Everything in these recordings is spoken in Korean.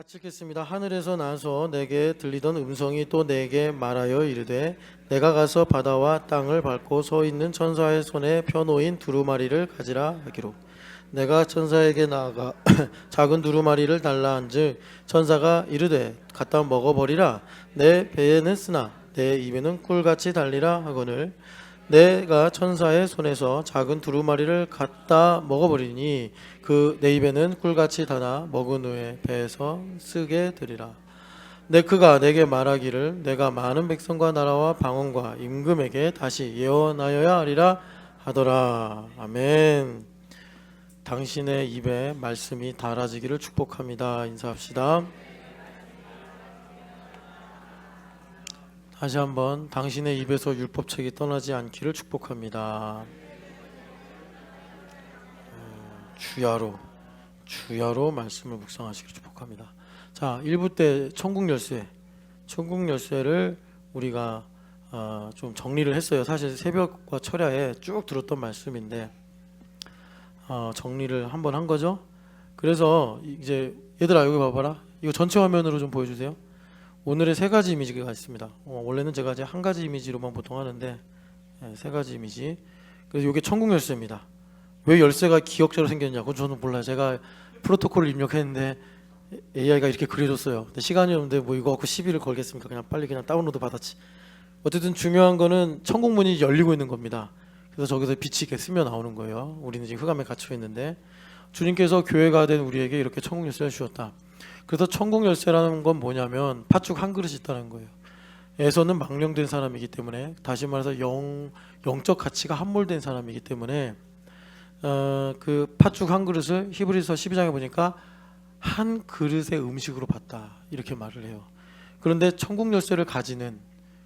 같이 읽겠습니다. 하늘에서 나서 내게 들리던 음성이 또 내게 말하여 이르되 내가 가서 바다와 땅을 밟고 서 있는 천사의 손에 펴놓인 두루마리를 가지라 하기로. 내가 천사에게 나아가 작은 두루마리를 달라 한즉 천사가 이르되 갖다 먹어버리라. 내 배에는 쓰나 내 입에는 꿀같이 달리라 하거늘. 내가 천사의 손에서 작은 두루마리를 갖다 먹어버리니 그 내 입에는 꿀같이 달아 먹은 후에 배에서 쓰게 되리라. 내 그가 내게 말하기를 내가 많은 백성과 나라와 방언과 임금에게 다시 예언하여야 하리라 하더라. 아멘. 당신의 입에 말씀이 달아지기를 축복합니다. 인사합시다. 다시 한번 당신의 입에서 율법책이 떠나지 않기를 축복합니다. 주야로 말씀을 묵상하시기를 축복합니다. 자, 1부 때 천국 열쇠를 우리가 좀 정리를 했어요. 사실 새벽과 철야에 쭉 들었던 말씀인데 정리를 한번 한 거죠. 그래서 이제 얘들아 여기 봐봐라. 이거 전체 화면으로 좀 보여주세요. 오늘의 세 가지 이미지가 있습니다. 원래는 제가 이제 한 가지 이미지로만 보통 하는데 세 가지 이미지. 그래서 이게 천국 열쇠입니다. 왜 열쇠가 기역자로 생겼냐고 저는 몰라요. 제가 프로토콜을 입력했는데 AI가 이렇게 그려줬어요. 근데 시간이 없는데 뭐 이거 갖고 시비를 걸겠습니까? 그냥 빨리 그냥 다운로드 받았지. 어쨌든 중요한 거는 천국 문이 열리고 있는 겁니다. 그래서 저기서 빛이 이렇게 스며 나오는 거예요. 우리는 지금 흑암에 갇혀 있는데 주님께서 교회가 된 우리에게 이렇게 천국 열쇠를 주셨다. 그래서 천국 열쇠라는 건 뭐냐면 팥죽 한 그릇이 있다는 거예요. 에서는 망령된 사람이기 때문에, 다시 말해서 영적 가치가 함몰된 사람이기 때문에 그 팥죽 한 그릇을 히브리서 12장에 보니까 한 그릇의 음식으로 봤다 이렇게 말을 해요. 그런데 천국 열쇠를 가지는,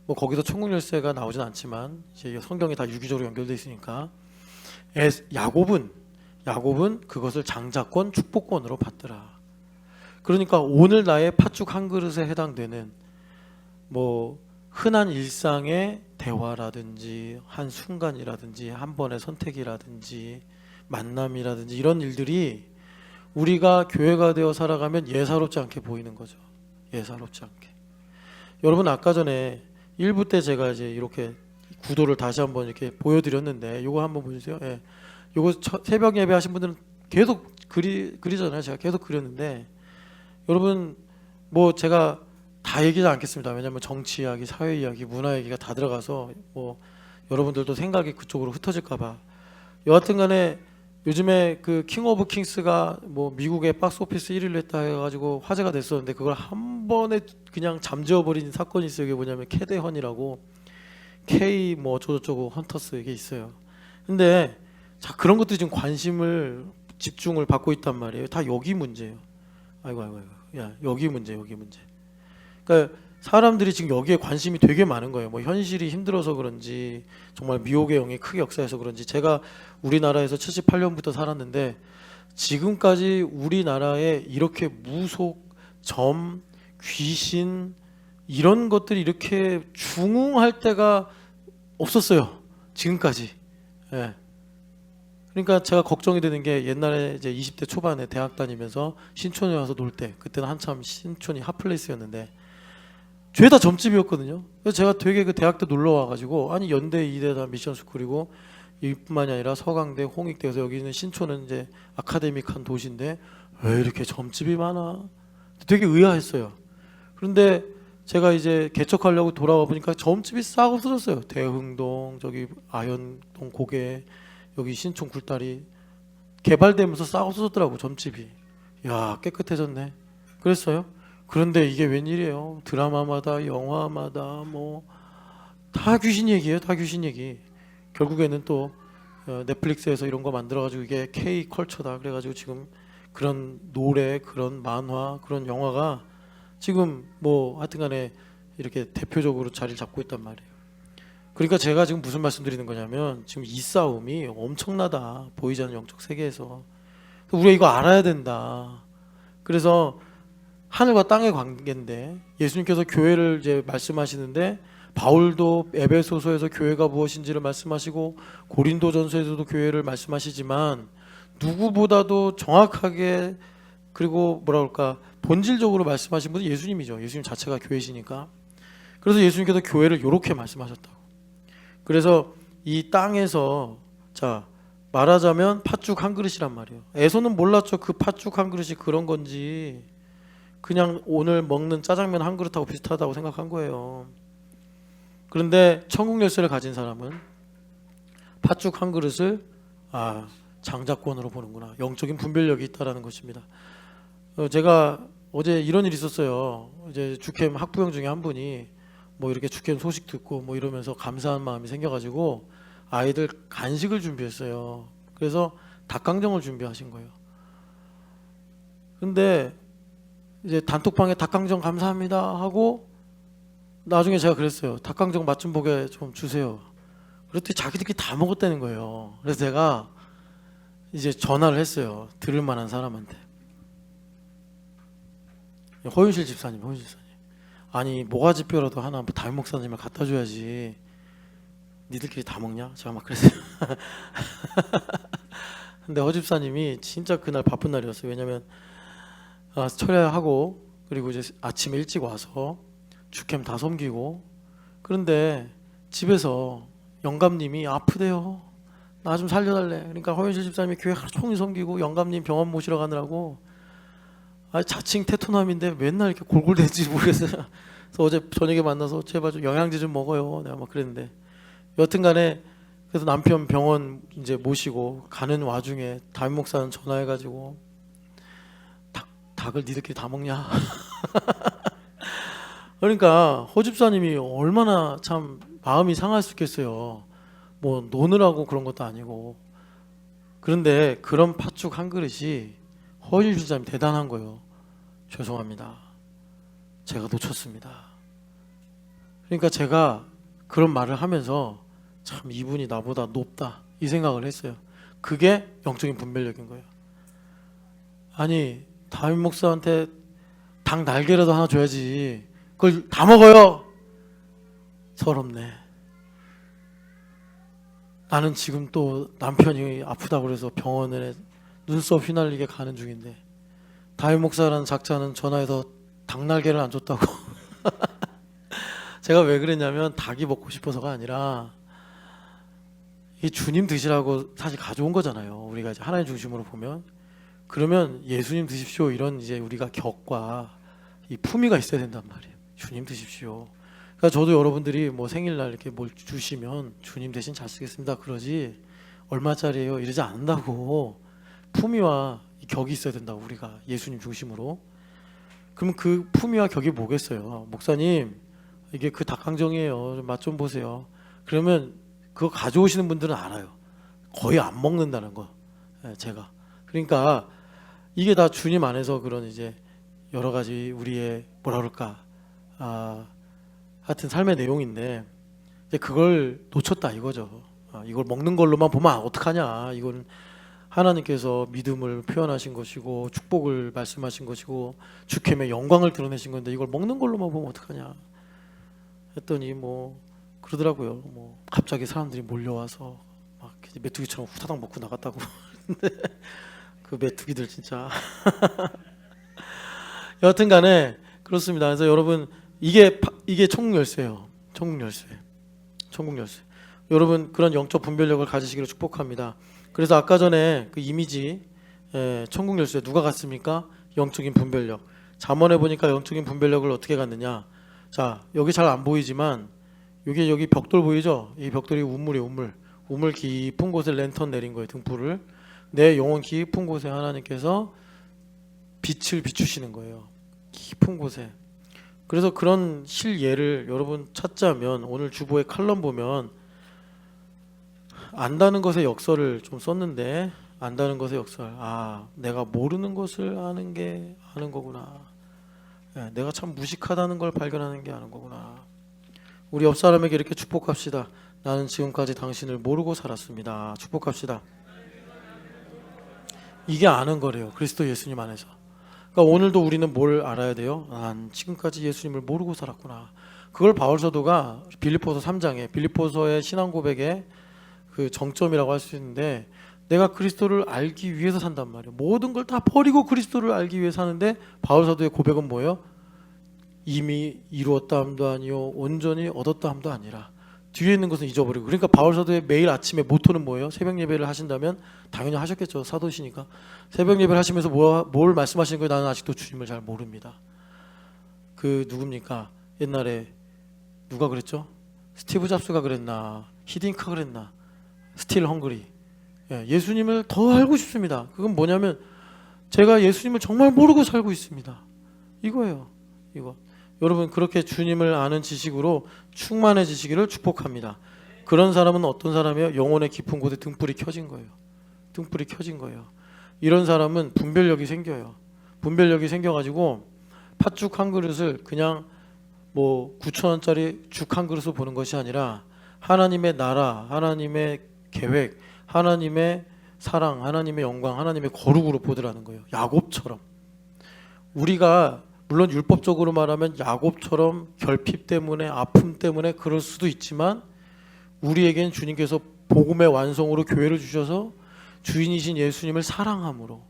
뭐 거기서 천국 열쇠가 나오진 않지만 이제 성경이 다 유기적으로 연결되어 있으니까 야곱은 그것을 장자권 축복권으로 받더라. 그러니까 오늘 나의 팥죽 한 그릇에 해당되는 뭐 흔한 일상의 대화라든지 한 순간이라든지 한 번의 선택이라든지 만남이라든지 이런 일들이 우리가 교회가 되어 살아가면 예사롭지 않게 보이는 거죠. 예사롭지 않게. 여러분 아까 전에 1부 때 제가 이제 이렇게 구도를 다시 한번 이렇게 보여드렸는데 요거 한번 보여주세요. 예. 요거 새벽 예배 하신 분들은 계속 그리잖아요. 제가 계속 그렸는데 여러분 뭐 제가 다 얘기하지 않겠습니다. 왜냐하면 정치 이야기, 사회 이야기, 문화 얘기가 다 들어가서 뭐 여러분들도 생각이 그쪽으로 흩어질까봐. 여하튼 간에 요즘에 그 킹 오브 킹스가 뭐 미국의 박스 오피스 1위를 했다 해가지고 화제가 됐었는데 그걸 한 번에 그냥 잠재워버린 사건이 있어요. 이게 뭐냐면 캐대헌이라고 K 뭐 어쩌고저쩌고 헌터스 이게 있어요. 근데 자 그런 것들이 지금 집중을 받고 있단 말이에요. 다 여기 문제예요. 아이고. 야, 여기 문제. 그러니까 사람들이 지금 여기에 관심이 되게 많은 거예요. 뭐 현실이 힘들어서 그런지 정말 미혹의 영이 크게 역사해서 그런지 제가 우리나라에서 78년부터 살았는데 지금까지 우리나라에 이렇게 무속, 점, 귀신 이런 것들이 이렇게 중흥할 때가 없었어요. 지금까지. 예. 그러니까 제가 걱정이 되는 게 옛날에 이제 20대 초반에 대학 다니면서 신촌에 와서 놀 때 그때는 한참 신촌이 핫플레이스였는데 죄다 점집이었거든요. 그래서 제가 되게 그 대학 때 놀러 와가지고 아니 연대, 이대 다 미션 스쿨이고 이뿐만이 아니라 서강대, 홍익대에서 여기는 신촌은 이제 아카데믹한 도시인데 왜 이렇게 점집이 많아? 되게 의아했어요. 그런데 제가 이제 개척하려고 돌아와 보니까 점집이 싹 없어졌어요. 대흥동, 저기 아현동 고개, 여기 신촌 굴다리 개발되면서 싹 없어졌더라고 점집이. 야 깨끗해졌네. 그랬어요. 그런데 이게 웬일이에요. 드라마마다 영화마다 뭐 다 귀신 얘기예요. 다 귀신 얘기. 결국에는 또 넷플릭스에서 이런 거 만들어가지고 이게 K 컬처다 그래가지고 지금 그런 노래, 그런 만화, 그런 영화가 지금 뭐 하여튼간에 이렇게 대표적으로 자리를 잡고 있단 말이에요. 그러니까 제가 지금 무슨 말씀 드리는 거냐면 지금 이 싸움이 엄청나다. 보이지 않는 영적 세계에서 우리가 이거 알아야 된다. 그래서 하늘과 땅의 관계인데 예수님께서 교회를 이제 말씀하시는데 바울도 에베소서에서 교회가 무엇인지를 말씀하시고 고린도전서에서도 교회를 말씀하시지만 누구보다도 정확하게 그리고 뭐라 그럴까 본질적으로 말씀하신 분은 예수님이죠. 예수님 자체가 교회시니까. 그래서 예수님께서 교회를 이렇게 말씀하셨다고. 그래서 이 땅에서 자 말하자면 팥죽 한 그릇이란 말이에요. 에서는 몰랐죠. 그 팥죽 한 그릇이 그런 건지 그냥 오늘 먹는 짜장면 한 그릇하고 비슷하다고 생각한 거예요. 그런데 천국 열쇠를 가진 사람은 팥죽 한 그릇을 장자권으로 보는구나. 영적인 분별력이 있다라는 것입니다. 제가 어제 이런 일이 있었어요. 이제 주캠 학부형 중에 한 분이 뭐 이렇게 주캠 소식 듣고 뭐 이러면서 감사한 마음이 생겨가지고 아이들 간식을 준비했어요. 그래서 닭강정을 준비하신 거예요. 근데 이제 단톡방에 닭강정 감사합니다 하고 나중에 제가 그랬어요. 닭강정 맛 좀 보게 좀 주세요. 그랬더니 자기들끼리 다 먹었다는 거예요. 그래서 제가 이제 전화를 했어요. 들을 만한 사람한테. 허윤실 집사님. 아니 모가지뼈라도 하나 담임 목사님을 갖다 줘야지. 니들끼리 다 먹냐? 제가 막 그랬어요. 근데 허 집사님이 진짜 그날 바쁜 날이었어요. 왜냐면 철야하고 그리고 이제 아침에 일찍 와서 주캠 다 섬기고 그런데 집에서 영감님이 아프대요. 나 좀 살려달래. 그러니까 허윤실 집사님이 교회 하루 종일 섬기고 영감님 병원 모시러 가느라고 자칭 테토남인데 맨날 이렇게 골골대지 모르겠어요. 그래서 어제 저녁에 만나서 제발 좀 영양제 좀 먹어요. 내가 막 그랬는데 여튼간에 그래서 남편 병원 이제 모시고 가는 와중에 담임 목사는 전화해가지고 닭을 니들끼리 다 먹냐? 그러니까 허 집사님이 얼마나 참 마음이 상할 수 있겠어요. 뭐 노느라고 그런 것도 아니고. 그런데 그런 팥죽 한 그릇이 허윤 집사님 대단한 거예요. 죄송합니다. 제가 놓쳤습니다. 그러니까 제가 그런 말을 하면서 참 이분이 나보다 높다 이 생각을 했어요. 그게 영적인 분별력인 거예요. 아니 담임 목사한테 닭 날개라도 하나 줘야지 그걸 다 먹어요. 서럽네. 나는 지금 또 남편이 아프다고 그래서 병원에 눈썹 휘날리게 가는 중인데 담임 목사라는 작자는 전화해서 닭 날개를 안 줬다고. 제가 왜 그랬냐면 닭이 먹고 싶어서가 아니라 이 주님 드시라고 사실 가져온 거잖아요. 우리가 이제 하나님 중심으로 보면 그러면 예수님 드십시오 이런 이제 우리가 격과 이 품위가 있어야 된단 말이에요. 주님 드십시오. 그러니까 저도 여러분들이 뭐 생일날 이렇게 뭘 주시면 주님 대신 잘 쓰겠습니다 그러지 얼마짜리예요 이러지 않는다고. 품위와 격이 있어야 된다고 우리가 예수님 중심으로. 그러면 그 품위와 격이 뭐겠어요? 목사님 이게 그 닭강정이에요. 맛 좀 보세요. 그러면 그거 가져오시는 분들은 알아요. 거의 안 먹는다는 거. 제가. 그러니까 이게 다 주님 안에서 그런 이제 여러 가지 우리의 뭐라 그럴까 하여튼 삶의 내용인데 이제 그걸 놓쳤다 이거죠. 이걸 먹는 걸로만 보면 어떡하냐. 이건 하나님께서 믿음을 표현하신 것이고 축복을 말씀하신 것이고 주님의 영광을 드러내신 건데 이걸 먹는 걸로만 보면 어떡하냐 했더니 뭐 그러더라고요. 뭐 갑자기 사람들이 몰려와서 막 메뚜기처럼 후다닥 먹고 나갔다고. 근데 그 메뚜기들 진짜. 여하튼간에 그렇습니다. 그래서 여러분 이게 천국 열쇠예요. 천국 열쇠. 여러분 그런 영적 분별력을 가지시기를 축복합니다. 그래서 아까 전에 그 이미지 천국 열쇠 누가 갖습니까? 영적인 분별력. 잠언에 보니까 영적인 분별력을 어떻게 갖느냐. 자 여기 잘 안 보이지만 여기 벽돌 보이죠? 이 벽돌이 우물이에요. 우물 깊은 곳에 랜턴 내린 거예요. 등불을. 내 영혼 깊은 곳에 하나님께서 빛을 비추시는 거예요. 깊은 곳에. 그래서 그런 실예를 여러분 찾자면 오늘 주보의 칼럼 보면 안다는 것의 역설을 좀 썼는데 안다는 것의 역설. 내가 모르는 것을 아는 게 아는 거구나. 내가 참 무식하다는 걸 발견하는 게 아는 거구나. 우리 옆 사람에게 이렇게 축복합시다. 나는 지금까지 당신을 모르고 살았습니다. 축복합시다. 이게 아는 거래요. 그리스도 예수님 안에서. 그러니까 오늘도 우리는 뭘 알아야 돼요? 난 지금까지 예수님을 모르고 살았구나. 그걸 바울 사도가 빌립보서 3장에 빌립보서의 신앙 고백의 그 정점이라고 할 수 있는데 내가 그리스도를 알기 위해서 산단 말이에요. 모든 걸 다 버리고 그리스도를 알기 위해 사는데 바울 사도의 고백은 뭐예요? 이미 이루었다 함도 아니요 온전히 얻었다 함도 아니라 뒤에 있는 것은 잊어버리고. 그러니까 바울 사도의 매일 아침에 모토는 뭐예요? 새벽 예배를 하신다면 당연히 하셨겠죠. 사도시니까. 새벽 예배를 하시면서 뭘 말씀하시는 거예요? 나는 아직도 주님을 잘 모릅니다. 그 누굽니까? 옛날에 누가 그랬죠? 스티브 잡스가 그랬나? 히딩크가 그랬나? 스틸 헝그리. 예수님을 더 알고 싶습니다. 그건 뭐냐면 제가 예수님을 정말 모르고 살고 있습니다. 이거예요. 이거. 여러분 그렇게 주님을 아는 지식으로 충만해지시기를 축복합니다. 그런 사람은 어떤 사람이에요? 영혼의 깊은 곳에 등불이 켜진 거예요. 등불이 켜진 거예요. 이런 사람은 분별력이 생겨요. 분별력이 생겨가지고 팥죽 한 그릇을 그냥 뭐 9,000원짜리 죽 한 그릇을 보는 것이 아니라 하나님의 나라, 하나님의 계획, 하나님의 사랑, 하나님의 영광, 하나님의 거룩으로 보더라는 거예요. 야곱처럼. 우리가 물론 율법적으로 말하면 야곱처럼 결핍 때문에 아픔 때문에 그럴 수도 있지만 우리에겐 주님께서 복음의 완성으로 교회를 주셔서 주인이신 예수님을 사랑함으로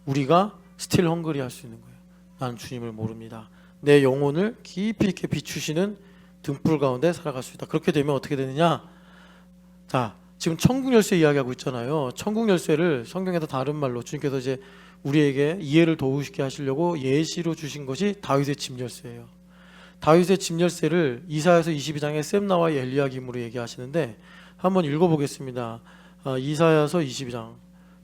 우리가 스틸 헝그리 할 수 있는 거예요. 나는 주님을 모릅니다. 내 영혼을 깊이 있게 비추시는 등불 가운데 살아갈 수 있다. 그렇게 되면 어떻게 되느냐? 자, 지금 천국 열쇠 이야기하고 있잖아요. 천국 열쇠를 성경에서 다른 말로 주님께서 이제 우리에게 이해를 도우시게 하시려고 예시로 주신 것이 다윗의 집 열쇠예요. 다윗의 집 열쇠를 이사야서 22장에 셈나와 엘리야김으로 얘기하시는데 한번 읽어보겠습니다. 이사야서 22장.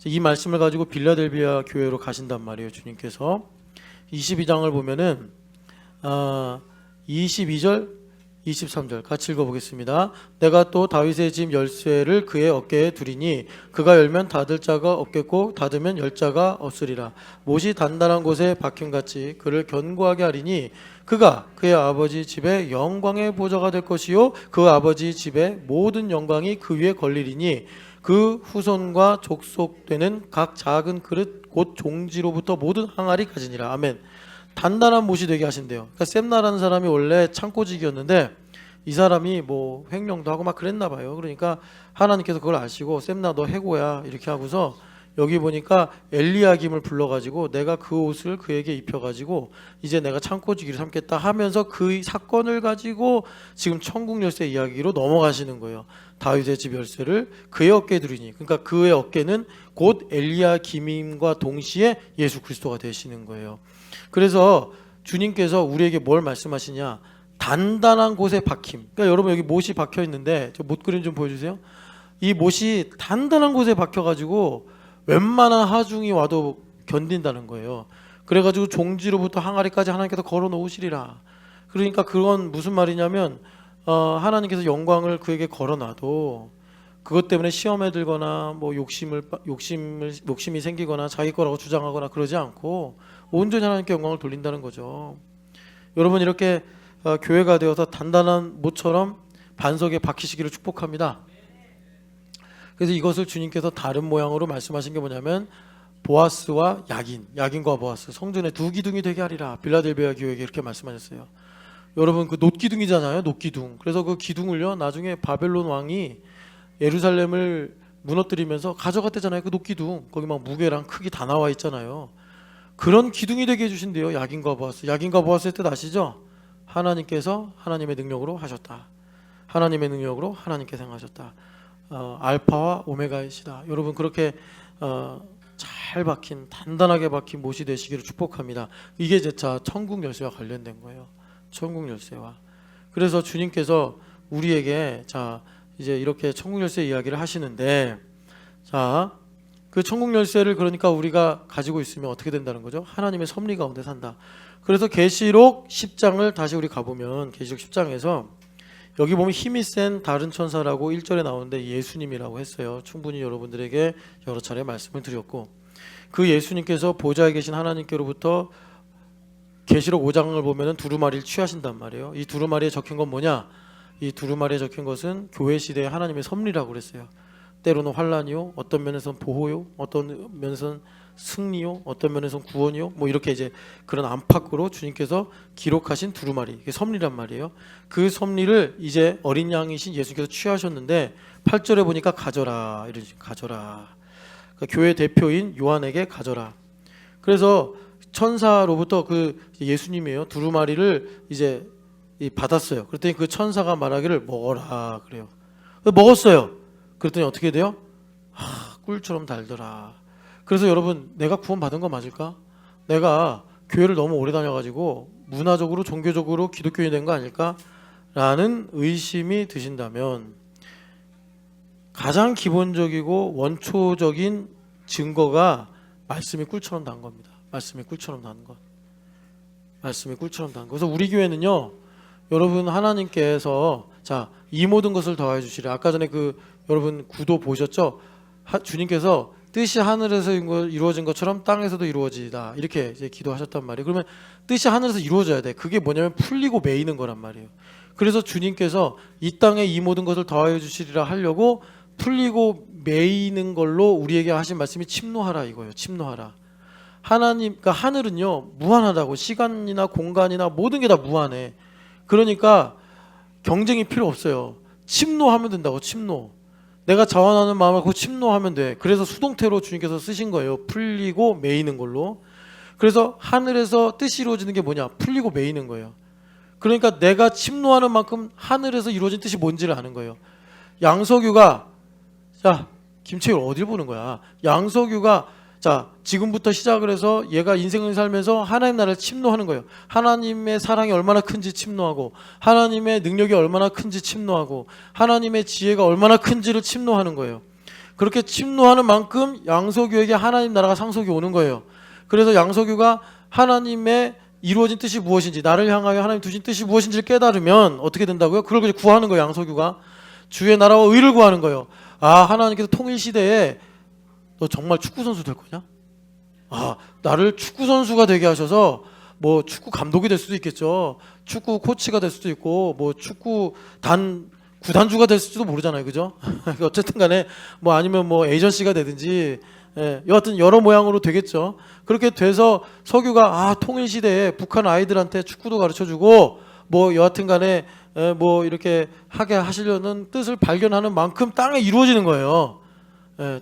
이 말씀을 가지고 빌라델비아 교회로 가신단 말이에요. 주님께서 22장을 보면은 22절 23절 같이 읽어보겠습니다. 내가 또 다윗의 집 열쇠를 그의 어깨에 두리니 그가 열면 닫을 자가 없겠고 닫으면 열 자가 없으리라. 못이 단단한 곳에 박힘같이 그를 견고하게 하리니 그가 그의 아버지 집에 영광의 보좌가 될 것이요 그 아버지 집의 모든 영광이 그 위에 걸리리니 그 후손과 족속되는 각 작은 그릇 곧 종지로부터 모든 항아리 가지니라. 아멘. 단단한 못이 되게 하신대요. 그러니까 셈나라는 사람이 원래 창고직이었는데 이 사람이 뭐 횡령도 하고 막 그랬나 봐요. 그러니까 하나님께서 그걸 아시고 셈나 너 해고야 이렇게 하고서 여기 보니까 엘리야김을 불러가지고 내가 그 옷을 그에게 입혀가지고 이제 내가 창고직을 삼겠다 하면서 그 사건을 가지고 지금 천국 열쇠 이야기로 넘어가시는 거예요. 다윗의 집 열쇠를 그의 어깨에 두리니 그러니까 그의 어깨는 곧 엘리야김임과 동시에 예수 그리스도가 되시는 거예요. 그래서 주님께서 우리에게 뭘 말씀하시냐? 단단한 곳에 박힘. 그러니까 여러분 여기 못이 박혀 있는데 저 못 그림 좀 보여주세요. 이 못이 단단한 곳에 박혀가지고 웬만한 하중이 와도 견딘다는 거예요. 그래가지고 종지로부터 항아리까지 하나님께서 걸어 놓으시리라. 그러니까 그건 무슨 말이냐면 하나님께서 영광을 그에게 걸어놔도 그것 때문에 시험에 들거나 뭐 욕심이 생기거나 자기 거라고 주장하거나 그러지 않고 온전히 하나님께 영광을 돌린다는 거죠. 여러분 이렇게 교회가 되어서 단단한 못처럼 반석에 박히시기를 축복합니다. 그래서 이것을 주님께서 다른 모양으로 말씀하신 게 뭐냐면 보아스와 야긴과 보아스 성전의 두 기둥이 되게 하리라. 빌라델비아 교회에게 이렇게 말씀하셨어요. 여러분 그 놋기둥이잖아요. 놋기둥. 그래서 그 기둥을요 나중에 바벨론 왕이 예루살렘을 무너뜨리면서 가져갔대잖아요. 그 놋기둥. 거기 막 무게랑 크기 다 나와 있잖아요. 그런 기둥이 되게 해주신대요. 야긴과 보아스. 야긴과 보아스의 뜻 아시죠? 하나님께서 하나님의 능력으로 하셨다. 하나님의 능력으로 하나님께서 행하셨다. 알파와 오메가이시다. 여러분 그렇게 잘 박힌 단단하게 박힌 못이 되시기를 축복합니다. 이게 제차 천국 열쇠와 관련된 거예요. 천국 열쇠와. 그래서 주님께서 우리에게 자 이제 이렇게 천국 열쇠 이야기를 하시는데 자 그 천국 열쇠를 그러니까 우리가 가지고 있으면 어떻게 된다는 거죠? 하나님의 섭리 가운데 산다. 그래서 계시록 10장을 다시 우리 가보면 계시록 10장에서 여기 보면 힘이 센 다른 천사라고 1절에 나오는데 예수님이라고 했어요. 충분히 여러분들에게 여러 차례 말씀을 드렸고 그 예수님께서 보좌에 계신 하나님께로부터 계시록 5장을 보면은 두루마리를 취하신단 말이에요. 이 두루마리에 적힌 건 뭐냐? 이 두루마리에 적힌 것은 교회 시대의 하나님의 섭리라고 그랬어요. 때로는 환란이요, 어떤 면에서는 보호요, 어떤 면에서는 승리요, 어떤 면에서는 구원이요, 뭐 이렇게 이제 그런 안팎으로 주님께서 기록하신 두루마리, 이게 섭리란 말이에요. 그 섭리를 이제 어린 양이신 예수님께서 취하셨는데 8절에 보니까 가져라, 이러지. 가져라. 그러니까 교회 대표인 요한에게 가져라. 그래서 천사로부터 그 예수님이에요, 두루마리를 이제 받았어요. 그랬더니 그 천사가 말하기를 먹어라 그래요. 먹었어요. 그랬더니 어떻게 돼요? 꿀처럼 달더라. 그래서 여러분, 내가 구원받은 거 맞을까? 내가 교회를 너무 오래 다녀가지고 문화적으로 종교적으로 기독교인이 된 거 아닐까? 라는 의심이 드신다면 가장 기본적이고 원초적인 증거가 말씀이 꿀처럼 단 겁니다. 말씀이 꿀처럼 단 것. 말씀이 꿀처럼 단 것. 그래서 우리 교회는요, 여러분, 하나님께서 자, 이 모든 것을 더해 주시리. 아까 전에 그 여러분 구도 보셨죠? 주님께서 뜻이 하늘에서 이루어진 것처럼 땅에서도 이루어지다, 이렇게 이제 기도하셨단 말이에요. 그러면 뜻이 하늘에서 이루어져야 돼. 그게 뭐냐면 풀리고 매이는 거란 말이에요. 그래서 주님께서 이 땅에 이 모든 것을 더하여 주시리라 하려고 풀리고 매이는 걸로 우리에게 하신 말씀이 침노하라 이거예요. 침노하라. 하나님, 그러니까 하늘은요 무한하다고. 시간이나 공간이나 모든 게 다 무한해. 그러니까 경쟁이 필요 없어요. 침노하면 된다고. 침노. 내가 자원하는 마음을 갖고 침노하면 돼. 그래서 수동태로 주님께서 쓰신 거예요. 풀리고 매이는 걸로. 그래서 하늘에서 뜻이 이루어지는 게 뭐냐? 풀리고 매이는 거예요. 그러니까 내가 침노하는 만큼 하늘에서 이루어진 뜻이 뭔지를 아는 거예요. 양석유가, 자, 김채율 어딜 보는 거야? 양석유가, 자, 지금부터 시작을 해서 얘가 인생을 살면서 하나님 나라를 침노하는 거예요. 하나님의 사랑이 얼마나 큰지 침노하고, 하나님의 능력이 얼마나 큰지 침노하고, 하나님의 지혜가 얼마나 큰지를 침노하는 거예요. 그렇게 침노하는 만큼 양석유에게 하나님 나라가 상속이 오는 거예요. 그래서 양석유가 하나님의 이루어진 뜻이 무엇인지, 나를 향하여 하나님 두신 뜻이 무엇인지를 깨달으면 어떻게 된다고요? 그걸 이제 구하는 거예요. 양석유가 주의 나라와 의를 구하는 거예요. 아, 하나님께서 통일시대에 너 정말 축구선수 될 거냐? 아, 나를 축구선수가 되게 하셔서 뭐 축구 감독이 될 수도 있겠죠. 축구 코치가 될 수도 있고, 뭐 축구 구단주가 될 수도 모르잖아요. 그죠? 어쨌든 간에 뭐 아니면 뭐 에이전시가 되든지, 여하튼 여러 모양으로 되겠죠. 그렇게 돼서 석유가 통일시대에 북한 아이들한테 축구도 가르쳐주고, 뭐 여하튼 간에 뭐 이렇게 하게 하시려는 뜻을 발견하는 만큼 땅에 이루어지는 거예요.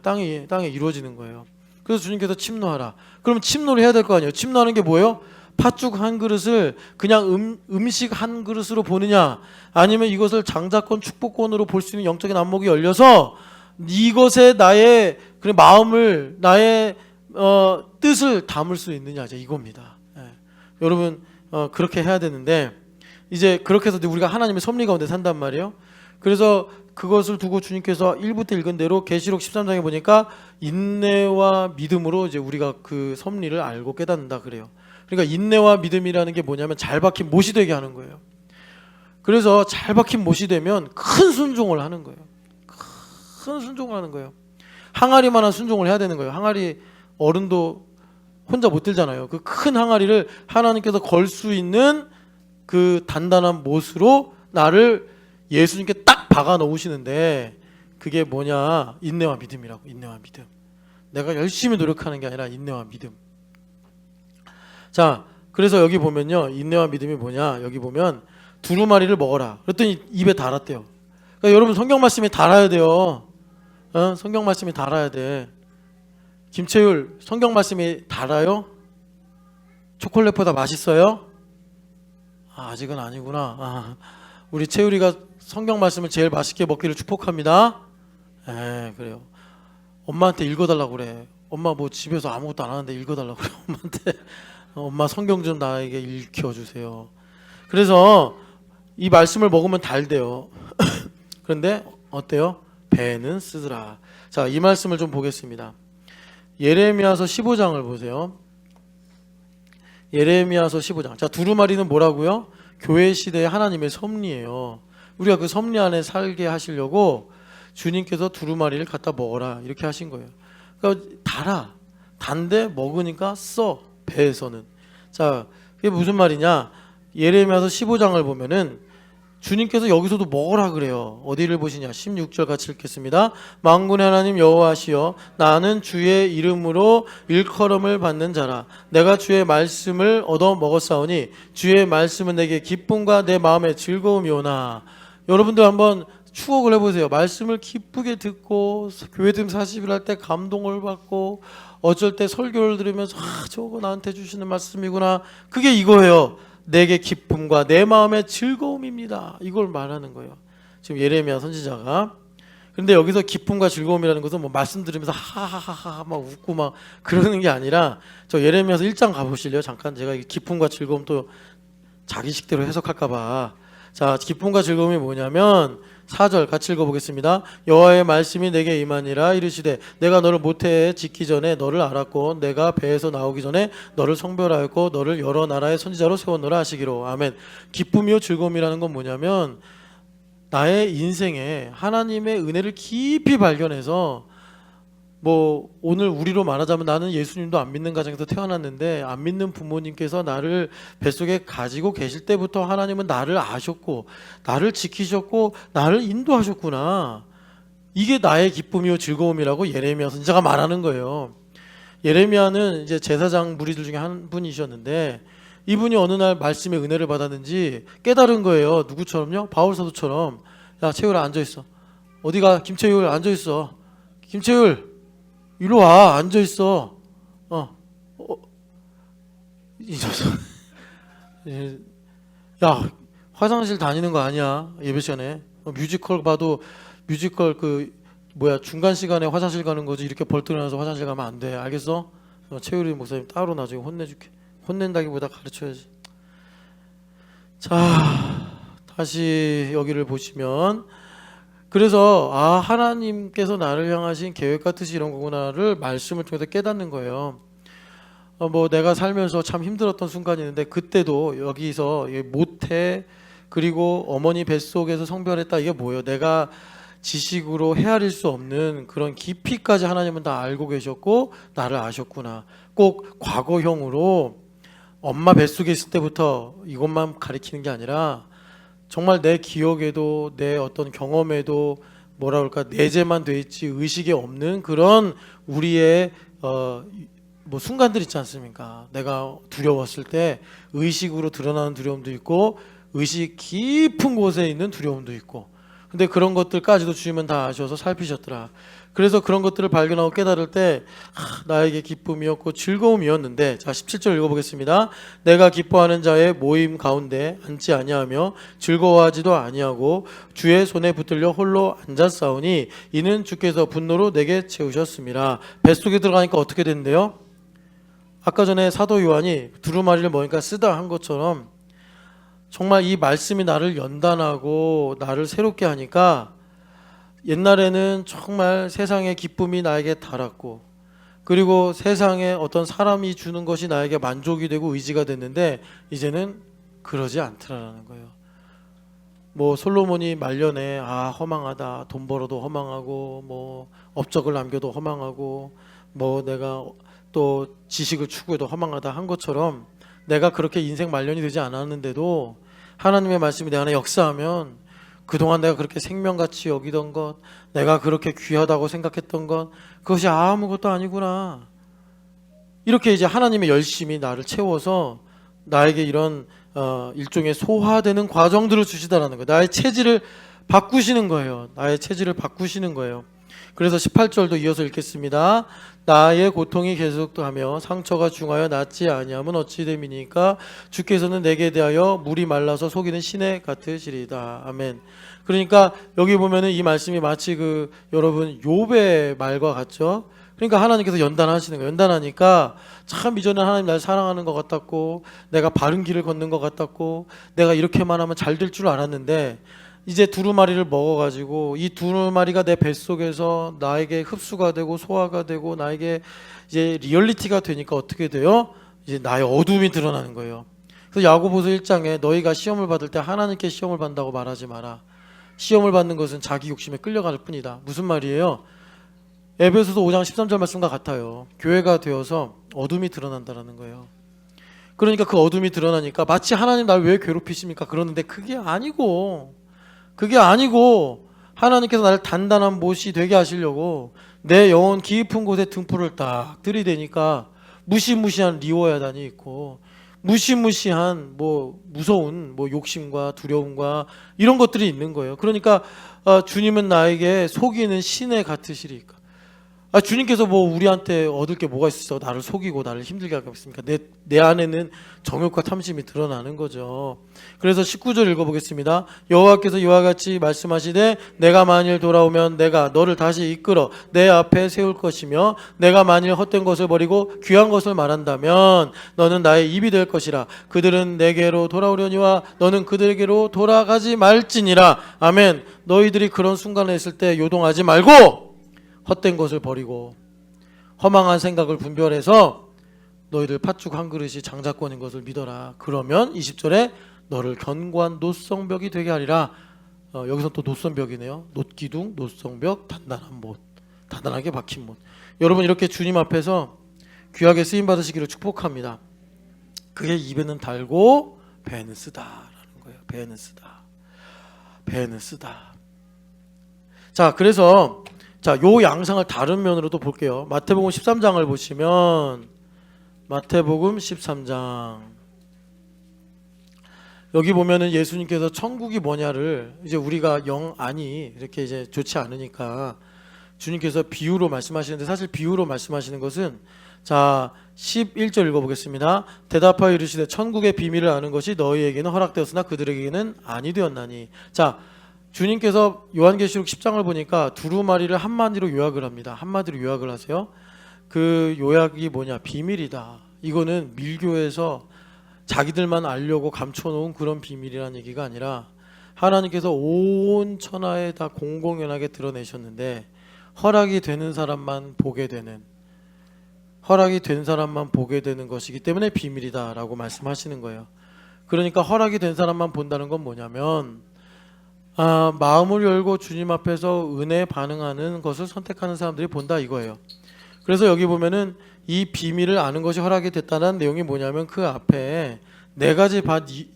땅에 이루어지는 거예요. 그래서 주님께서 침노하라. 그러면 침노를 해야 될 거 아니에요. 침노하는 게 뭐예요? 팥죽 한 그릇을 그냥 음식 한 그릇으로 보느냐, 아니면 이것을 장자권 축복권으로 볼 수 있는 영적인 안목이 열려서 이것에 나의 그런 마음을, 나의 뜻을 담을 수 있느냐, 이제 이겁니다. 여러분, 그렇게 해야 되는데, 이제 그렇게 해서 우리가 하나님의 섭리 가운데 산단 말이에요. 그래서 그것을 두고 주님께서 1부터 읽은 대로 계시록 13장에 보니까 인내와 믿음으로 이제 우리가 그 섭리를 알고 깨닫는다 그래요. 그러니까 인내와 믿음이라는 게 뭐냐면 잘 박힌 못이 되게 하는 거예요. 그래서 잘 박힌 못이 되면 큰 순종을 하는 거예요. 큰 순종을 하는 거예요. 항아리만한 순종을 해야 되는 거예요. 항아리 어른도 혼자 못 들잖아요. 그 큰 항아리를 하나님께서 걸 수 있는 그 단단한 못으로 나를 예수님께 딱 박아 놓으시는데, 그게 뭐냐? 인내와 믿음이라고. 인내와 믿음. 내가 열심히 노력하는 게 아니라 인내와 믿음. 자, 그래서 여기 보면요, 인내와 믿음이 뭐냐? 여기 보면 두루마리를 먹어라. 그랬더니 입에 달았대요. 그러니까 여러분, 성경 말씀이 달아야 돼요. 성경 말씀이 달아야 돼. 김채율, 성경 말씀이 달아요? 초콜릿보다 맛있어요? 아직은 아니구나. 우리 채율이가 성경 말씀을 제일 맛있게 먹기를 축복합니다. 그래요. 엄마한테 읽어달라고 그래. 엄마 뭐 집에서 아무것도 안 하는데 읽어달라고 그래. 엄마한테 엄마 성경 좀 나에게 읽혀주세요. 그래서 이 말씀을 먹으면 달대요. 그런데 어때요? 배는 쓰더라. 자, 이 말씀을 좀 보겠습니다. 예레미야서 15장을 보세요. 예레미야서 15장. 자, 두루마리는 뭐라고요? 교회 시대의 하나님의 섭리예요. 우리가 그 섭리 안에 살게 하시려고 주님께서 두루마리를 갖다 먹어라, 이렇게 하신 거예요. 그러니까 달아. 단데 먹으니까 써, 배에서는. 자, 이게 무슨 말이냐? 예레미야서 15장을 보면은 주님께서 여기서도 뭐라 그래요? 어디를 보시냐? 16절 같이 읽겠습니다. 만군의 하나님 여호와시여, 나는 주의 이름으로 일컬음을 받는 자라. 내가 주의 말씀을 얻어 먹었사오니 주의 말씀은 내게 기쁨과 내 마음의 즐거움이오나. 여러분들 한번 추억을 해보세요. 말씀을 기쁘게 듣고 교회등 40일 할 때 감동을 받고 어쩔 때 설교를 들으면서 저거 나한테 주시는 말씀이구나. 그게 이거예요. 내게 기쁨과 내 마음의 즐거움입니다. 이걸 말하는 거예요. 지금 예레미야 선지자가. 그런데 여기서 기쁨과 즐거움이라는 것은 뭐 말씀 들으면서 하하하하 막 웃고 막 그러는 게 아니라, 저 예레미야서 1장 가보실래요? 잠깐 제가 기쁨과 즐거움 또 자기식대로 해석할까봐. 자, 기쁨과 즐거움이 뭐냐면 4절 같이 읽어보겠습니다. 여호와의 말씀이 내게 임하니라. 이르시되 내가 너를 모태에 짓기 전에 너를 알았고 내가 배에서 나오기 전에 너를 성별하였고 너를 여러 나라의 선지자로 세웠노라 하시기로. 아멘. 기쁨이요 즐거움이라는 건 뭐냐면 나의 인생에 하나님의 은혜를 깊이 발견해서, 뭐 오늘 우리로 말하자면 나는 예수님도 안 믿는 가정에서 태어났는데 안 믿는 부모님께서 나를 뱃속에 가지고 계실 때부터 하나님은 나를 아셨고 나를 지키셨고 나를 인도하셨구나. 이게 나의 기쁨이요 즐거움이라고 예레미야 선지자가 말하는 거예요. 예레미야는 이제 제사장 무리들 중에 한 분이셨는데 이분이 어느 날 말씀의 은혜를 받았는지 깨달은 거예요. 누구처럼요? 바울 사도처럼. 야, 채율아 앉아있어. 어디가? 김채율 앉아있어. 김채율 이리 와, 앉아있어. 이 녀석. 야, 화장실 다니는 거 아니야, 예배 시간에. 뮤지컬 봐도 뮤지컬 중간 시간에 화장실 가는 거지, 이렇게 벌떡 일어나서 화장실 가면 안 돼. 알겠어? 최유리 목사님 따로 나중에 혼내줄게. 혼낸다기보다 가르쳐야지. 자, 다시 여기를 보시면, 그래서 하나님께서 나를 향하신 계획과 뜻이 이런 거구나를 말씀을 통해서 깨닫는 거예요. 뭐 내가 살면서 참 힘들었던 순간이 있는데 그때도 여기서 모태 그리고 어머니 뱃속에서 성별했다, 이게 뭐예요? 내가 지식으로 헤아릴 수 없는 그런 깊이까지 하나님은 다 알고 계셨고 나를 아셨구나. 꼭 과거형으로 엄마 뱃속에 있을 때부터 이것만 가리키는 게 아니라 정말 내 기억에도 내 어떤 경험에도 뭐라 그럴까 내재만 돼 있지 의식에 없는 그런 우리의 뭐 순간들 있지 않습니까? 내가 두려웠을 때 의식으로 드러나는 두려움도 있고 의식 깊은 곳에 있는 두려움도 있고, 근데 그런 것들까지도 주님은 다 아셔서 살피셨더라. 그래서 그런 것들을 발견하고 깨달을 때 나에게 기쁨이었고 즐거움이었는데, 자 17절 읽어보겠습니다. 내가 기뻐하는 자의 모임 가운데 앉지 아니하며 즐거워하지도 아니하고 주의 손에 붙들려 홀로 앉았사오니 이는 주께서 분노로 내게 채우셨습니다. 뱃속에 들어가니까 어떻게 된대요? 아까 전에 사도 요한이 두루마리를 먹으니까 쓰다 한 것처럼 정말 이 말씀이 나를 연단하고 나를 새롭게 하니까 옛날에는 정말 세상의 기쁨이 나에게 달았고 그리고 세상에 어떤 사람이 주는 것이 나에게 만족이 되고 의지가 됐는데 이제는 그러지 않더라는 거예요. 뭐 솔로몬이 말년에 허망하다, 돈 벌어도 허망하고 뭐 업적을 남겨도 허망하고 뭐 내가 또 지식을 추구해도 허망하다 한 것처럼 내가 그렇게 인생 말년이 되지 않았는데도 하나님의 말씀이 내 안에 역사하면 그동안 내가 그렇게 생명같이 여기던 것, 내가 그렇게 귀하다고 생각했던 것, 그것이 아무것도 아니구나. 이렇게 이제 하나님의 열심히 나를 채워서 나에게 이런 일종의 소화되는 과정들을 주시다라는 거예요. 나의 체질을 바꾸시는 거예요. 나의 체질을 바꾸시는 거예요. 그래서 18절도 이어서 읽겠습니다. 나의 고통이 계속하며 상처가 중하여 낫지 아니하면 어찌 됨이니까 주께서는 내게 대하여 물이 말라서 속이는 시내 같으시리다. 아멘. 그러니까 여기 보면은 이 말씀이 마치 여러분 욥의 말과 같죠. 그러니까 하나님께서 연단하시는 거예요. 연단하니까 참 이전에 하나님 날 사랑하는 것 같았고 내가 바른 길을 걷는 것 같았고 내가 이렇게만 하면 잘 될 줄 알았는데 이제 두루마리를 먹어가지고 이 두루마리가 내 뱃속에서 나에게 흡수가 되고 소화가 되고 나에게 이제 리얼리티가 되니까 어떻게 돼요? 이제 나의 어둠이 드러나는 거예요. 그래서 야고보서 1장에 너희가 시험을 받을 때 하나님께 시험을 받는다고 말하지 마라. 시험을 받는 것은 자기 욕심에 끌려갈 뿐이다. 무슨 말이에요? 에베소서 5장 13절 말씀과 같아요. 교회가 되어서 어둠이 드러난다는 거예요. 그러니까 그 어둠이 드러나니까 마치 하나님 날 왜 괴롭히십니까? 그러는데 그게 아니고 하나님께서 나를 단단한 못이 되게 하시려고 내 영혼 깊은 곳에 등불을 딱 들이대니까 무시무시한 리워야단이 있고 무시무시한 뭐 무서운 뭐 욕심과 두려움과 이런 것들이 있는 거예요. 그러니까 주님은 나에게 속이는 신의 같으시리까. 주님께서 뭐 우리한테 얻을 게 뭐가 있어? 나를 속이고 나를 힘들게 하겠습니까? 내 안에는 정욕과 탐심이 드러나는 거죠. 그래서 19절 읽어보겠습니다. 여호와께서 이와 같이 말씀하시되 내가 만일 돌아오면 내가 너를 다시 이끌어 내 앞에 세울 것이며 내가 만일 헛된 것을 버리고 귀한 것을 말한다면 너는 나의 입이 될 것이라. 그들은 내게로 돌아오려니와 너는 그들에게로 돌아가지 말지니라. 아멘. 너희들이 그런 순간에 있을 때 요동하지 말고 헛된 것을 버리고 허망한 생각을 분별해서 너희들 팥죽 한 그릇이 장자권인 것을 믿어라. 그러면 20절에 너를 견고한 노성벽이 되게 하리라. 여기서 또 노성벽이네요. 놋기둥, 노성벽, 단단한 못, 단단하게 박힌 못. 여러분 이렇게 주님 앞에서 귀하게 쓰임 받으시기를 축복합니다. 그게 입에는 달고 배에는 쓰다라는 거예요. 배에는 쓰다. 자, 그래서 요 양상을 다른 면으로도 볼게요. 마태복음 13장을 보시면 마태복음 13장 여기 보면은 예수님께서 천국이 뭐냐를 이제 우리가 영안이 이렇게 이제 좋지 않으니까 주님께서 비유로 말씀하시는데 사실 비유로 말씀하시는 것은 자 11절 읽어보겠습니다. 대답하여 이르시되 천국의 비밀을 아는 것이 너희에게는 허락되었으나 그들에게는 아니 되었나니. 자 주님께서 요한계시록 10장을 보니까 두루마리를 한마디로 요약을 합니다. 한마디로 요약을 하세요. 그 요약이 뭐냐? 비밀이다. 이거는 밀교에서 자기들만 알려고 감춰놓은 그런 비밀이라는 얘기가 아니라 하나님께서 온 천하에 다 공공연하게 드러내셨는데 허락이 되는 사람만 보게 되는 것이기 때문에 비밀이다라고 말씀하시는 거예요. 그러니까 허락이 된 사람만 본다는 건 뭐냐면 마음을 열고 주님 앞에서 은혜에 반응하는 것을 선택하는 사람들이 본다 이거예요. 그래서 여기 보면은 이 비밀을 아는 것이 허락이 됐다는 내용이 뭐냐면 그 앞에 네 가지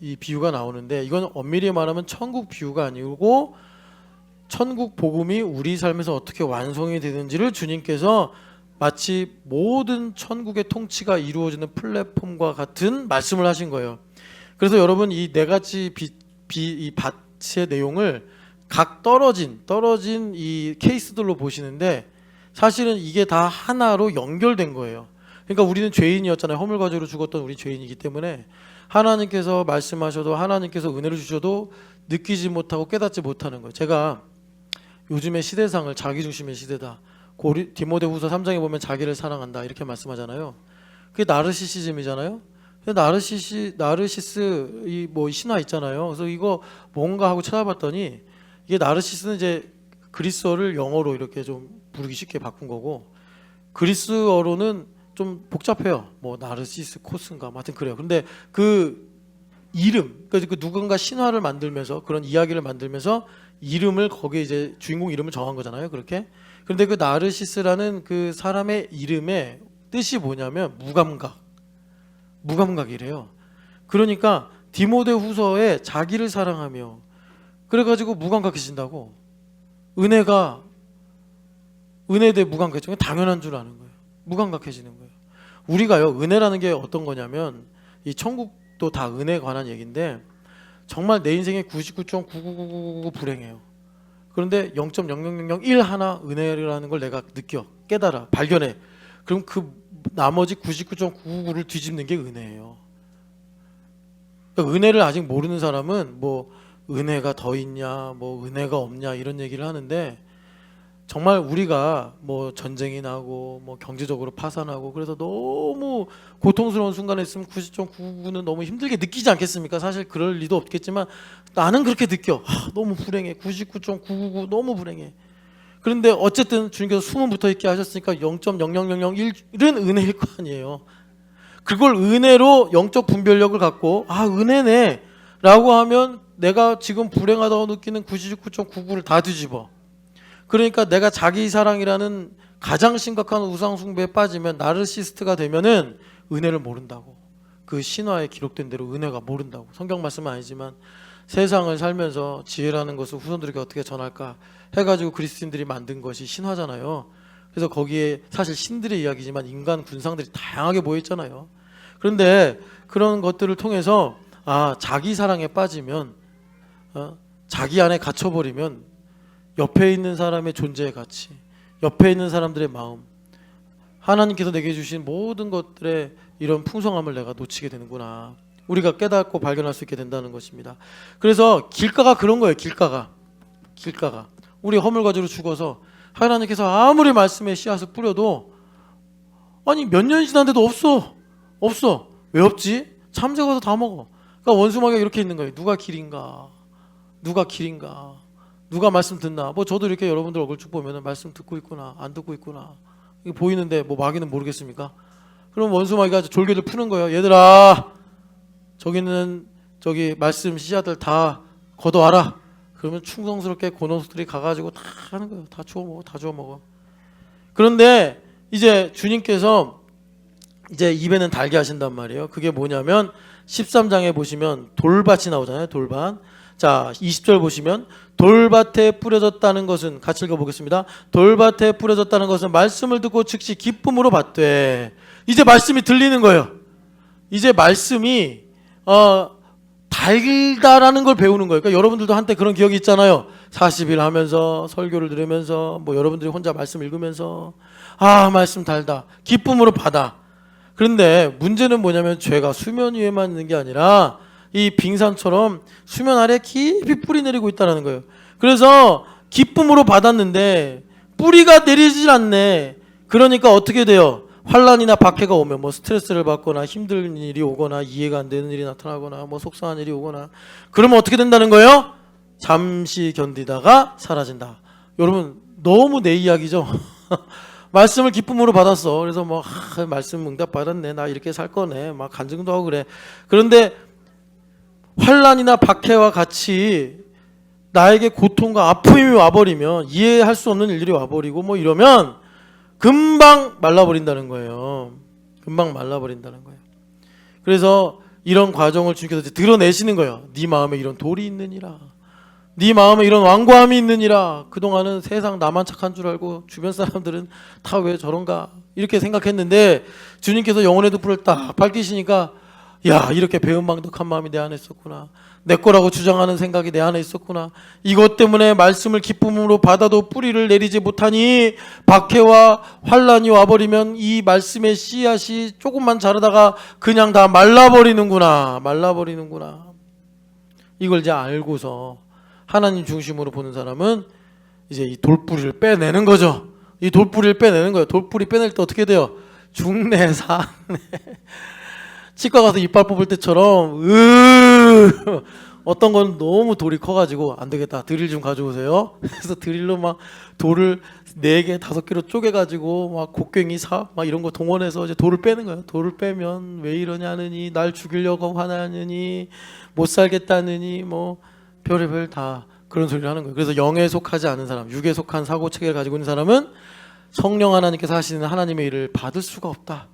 이 비유가 나오는데 이건 엄밀히 말하면 천국 비유가 아니고 천국 복음이 우리 삶에서 어떻게 완성이 되는지를 주님께서 마치 모든 천국의 통치가 이루어지는 플랫폼과 같은 말씀을 하신 거예요. 그래서 여러분 이 네 가지 이 의 내용을 각 떨어진 이 케이스들로 보시는데 사실은 이게 다 하나로 연결된 거예요. 그러니까 우리는 죄인이었잖아요. 허물과죄로 죽었던 우리 죄인이기 때문에 하나님께서 말씀하셔도 하나님께서 은혜를 주셔도 느끼지 못하고 깨닫지 못하는 거예요. 제가 요즘의 시대상을 자기중심의 시대다. 디모데후서 3장에 보면 자기를 사랑한다 이렇게 말씀하잖아요. 그게 나르시시즘이잖아요. 나르시스 이 뭐 신화 있잖아요. 그래서 이거 뭔가 하고 찾아봤더니 이게 나르시스는 이제 그리스어를 영어로 이렇게 좀 부르기 쉽게 바꾼 거고 그리스어로는 좀 복잡해요. 뭐 나르시스 코스인가, 뭐 하여튼 그래요. 근데 그 이름, 그러니까 그 누군가 신화를 만들면서 그런 이야기를 만들면서 이름을 거기에 이제 주인공 이름을 정한 거잖아요. 그렇게. 그런데 그 나르시스라는 그 사람의 이름의 뜻이 뭐냐면 무감각이래요. 그러니까 디모데후서에 자기를 사랑하며 그래가지고 무감각해진다고. 은혜에 대해 무감각해지는 게 당연한 줄 아는 거예요. 무감각해지는 거예요. 우리가요 은혜라는 게 어떤 거냐면 이 천국도 다 은혜에 관한 얘기인데 정말 내 인생에 99.99999 불행해요. 그런데 0.0001 하나 은혜라는 걸 내가 느껴 깨달아 발견해. 그럼 그 나머지 99.999를 뒤집는 게 은혜예요. 그러니까 은혜를 아직 모르는 사람은 뭐 은혜가 더 있냐 뭐 은혜가 없냐 이런 얘기를 하는데 정말 우리가 뭐 전쟁이 나고 뭐 경제적으로 파산하고 그래서 너무 고통스러운 순간에 있으면 90.999는 너무 힘들게 느끼지 않겠습니까? 사실 그럴 리도 없겠지만 나는 그렇게 느껴. 너무 불행해. 99.999 너무 불행해. 그런데 어쨌든 주님께서 숨은 붙어 있게 하셨으니까 0.00001은 은혜일 거 아니에요. 그걸 은혜로 영적 분별력을 갖고 은혜네 라고 하면 내가 지금 불행하다고 느끼는 99.99를 다 뒤집어. 그러니까 내가 자기 사랑이라는 가장 심각한 우상 숭배에 빠지면 나르시스트가 되면은 은혜를 모른다고. 그 신화에 기록된 대로 은혜가 모른다고. 성경 말씀은 아니지만 세상을 살면서 지혜라는 것을 후손들에게 어떻게 전할까 해가지고 그리스도인들이 만든 것이 신화잖아요. 그래서 거기에 사실 신들의 이야기지만 인간 군상들이 다양하게 모여 있잖아요. 그런데 그런 것들을 통해서 자기 사랑에 빠지면 자기 안에 갇혀버리면 옆에 있는 사람의 존재의 가치, 옆에 있는 사람들의 마음, 하나님께서 내게 주신 모든 것들의 이런 풍성함을 내가 놓치게 되는구나. 우리가 깨닫고 발견할 수 있게 된다는 것입니다. 그래서 길가가 그런 거예요. 길가가 우리 허물가지로 죽어서 하나님께서 아무리 말씀의 씨앗을 뿌려도 아니 몇 년이 지났는데도 없어. 왜 없지? 참새 가서 다 먹어. 그러니까 원수마귀가 이렇게 있는 거예요. 누가 길인가? 누가 말씀 듣나? 뭐 저도 이렇게 여러분들 얼굴 쭉 보면은 말씀 듣고 있구나, 안 듣고 있구나. 이게 보이는데 뭐 마귀는 모르겠습니까? 그럼 원수마귀가 졸개를 푸는 거예요. 얘들아, 저기 말씀 씨앗들 다 걷어와라. 그러면 충성스럽게 고놈들이 가가지고 다 하는 거예요. 다 주워 먹어. 그런데 이제 주님께서 이제 입에는 달게 하신단 말이에요. 그게 뭐냐면 13장에 보시면 돌밭이 나오잖아요. 돌밭. 자, 20절 보시면 돌밭에 뿌려졌다는 것은, 같이 읽어보겠습니다. 돌밭에 뿌려졌다는 것은 말씀을 듣고 즉시 기쁨으로 받되. 이제 말씀이 들리는 거예요. 이제 말씀이 달다라는 걸 배우는 거예요. 그러니까 여러분들도 한때 그런 기억이 있잖아요. 40일 하면서 설교를 들으면서 뭐 여러분들이 혼자 말씀 읽으면서 말씀 달다, 기쁨으로 받아. 그런데 문제는 뭐냐면 죄가 수면 위에만 있는 게 아니라 이 빙산처럼 수면 아래 깊이 뿌리 내리고 있다는 거예요. 그래서 기쁨으로 받았는데 뿌리가 내리질 않네. 그러니까 어떻게 돼요? 환난이나 박해가 오면 뭐 스트레스를 받거나 힘든 일이 오거나 이해가 안 되는 일이 나타나거나 뭐 속상한 일이 오거나 그러면 어떻게 된다는 거예요? 잠시 견디다가 사라진다. 여러분 너무 내 이야기죠. 말씀을 기쁨으로 받았어. 그래서 뭐 말씀 응답 받았네. 나 이렇게 살 거네. 막 간증도 하고 그래. 그런데 환난이나 박해와 같이 나에게 고통과 아픔이 와버리면, 이해할 수 없는 일들이 와버리고 뭐 이러면 금방 말라버린다는 거예요. 그래서 이런 과정을 주님께서 이제 드러내시는 거예요. 네 마음에 이런 돌이 있느니라. 네 마음에 이런 완고함이 있느니라. 그동안은 세상 나만 착한 줄 알고 주변 사람들은 다 왜 저런가 이렇게 생각했는데 주님께서 영혼의 등불을 딱 밝히시니까 야, 이렇게 배은망덕한 마음이 내 안에 있었구나. 내 거라고 주장하는 생각이 내 안에 있었구나. 이것 때문에 말씀을 기쁨으로 받아도 뿌리를 내리지 못하니 박해와 환란이 와버리면 이 말씀의 씨앗이 조금만 자라다가 그냥 다 말라버리는구나. 이걸 이제 알고서 하나님 중심으로 보는 사람은 이제 이 돌뿌리를 빼내는 거죠. 이 돌뿌리를 빼내는 거예요. 돌뿌리 빼낼 때 어떻게 돼요? 중내산에 치과 가서 이빨 뽑을 때처럼 어떤 건 너무 돌이 커가지고 안 되겠다, 드릴 좀 가져오세요. 그래서 드릴로 막 돌을 4개, 5개로 쪼개가지고 막 곡괭이 막 이런 거 동원해서 이제 돌을 빼는 거예요. 돌을 빼면 왜 이러냐느니, 날 죽이려고 화나느니, 못 살겠다느니, 뭐 별의별 다 그런 소리를 하는 거예요. 그래서 영에 속하지 않은 사람, 육에 속한 사고 체계를 가지고 있는 사람은 성령 하나님께서 하시는 하나님의 일을 받을 수가 없다.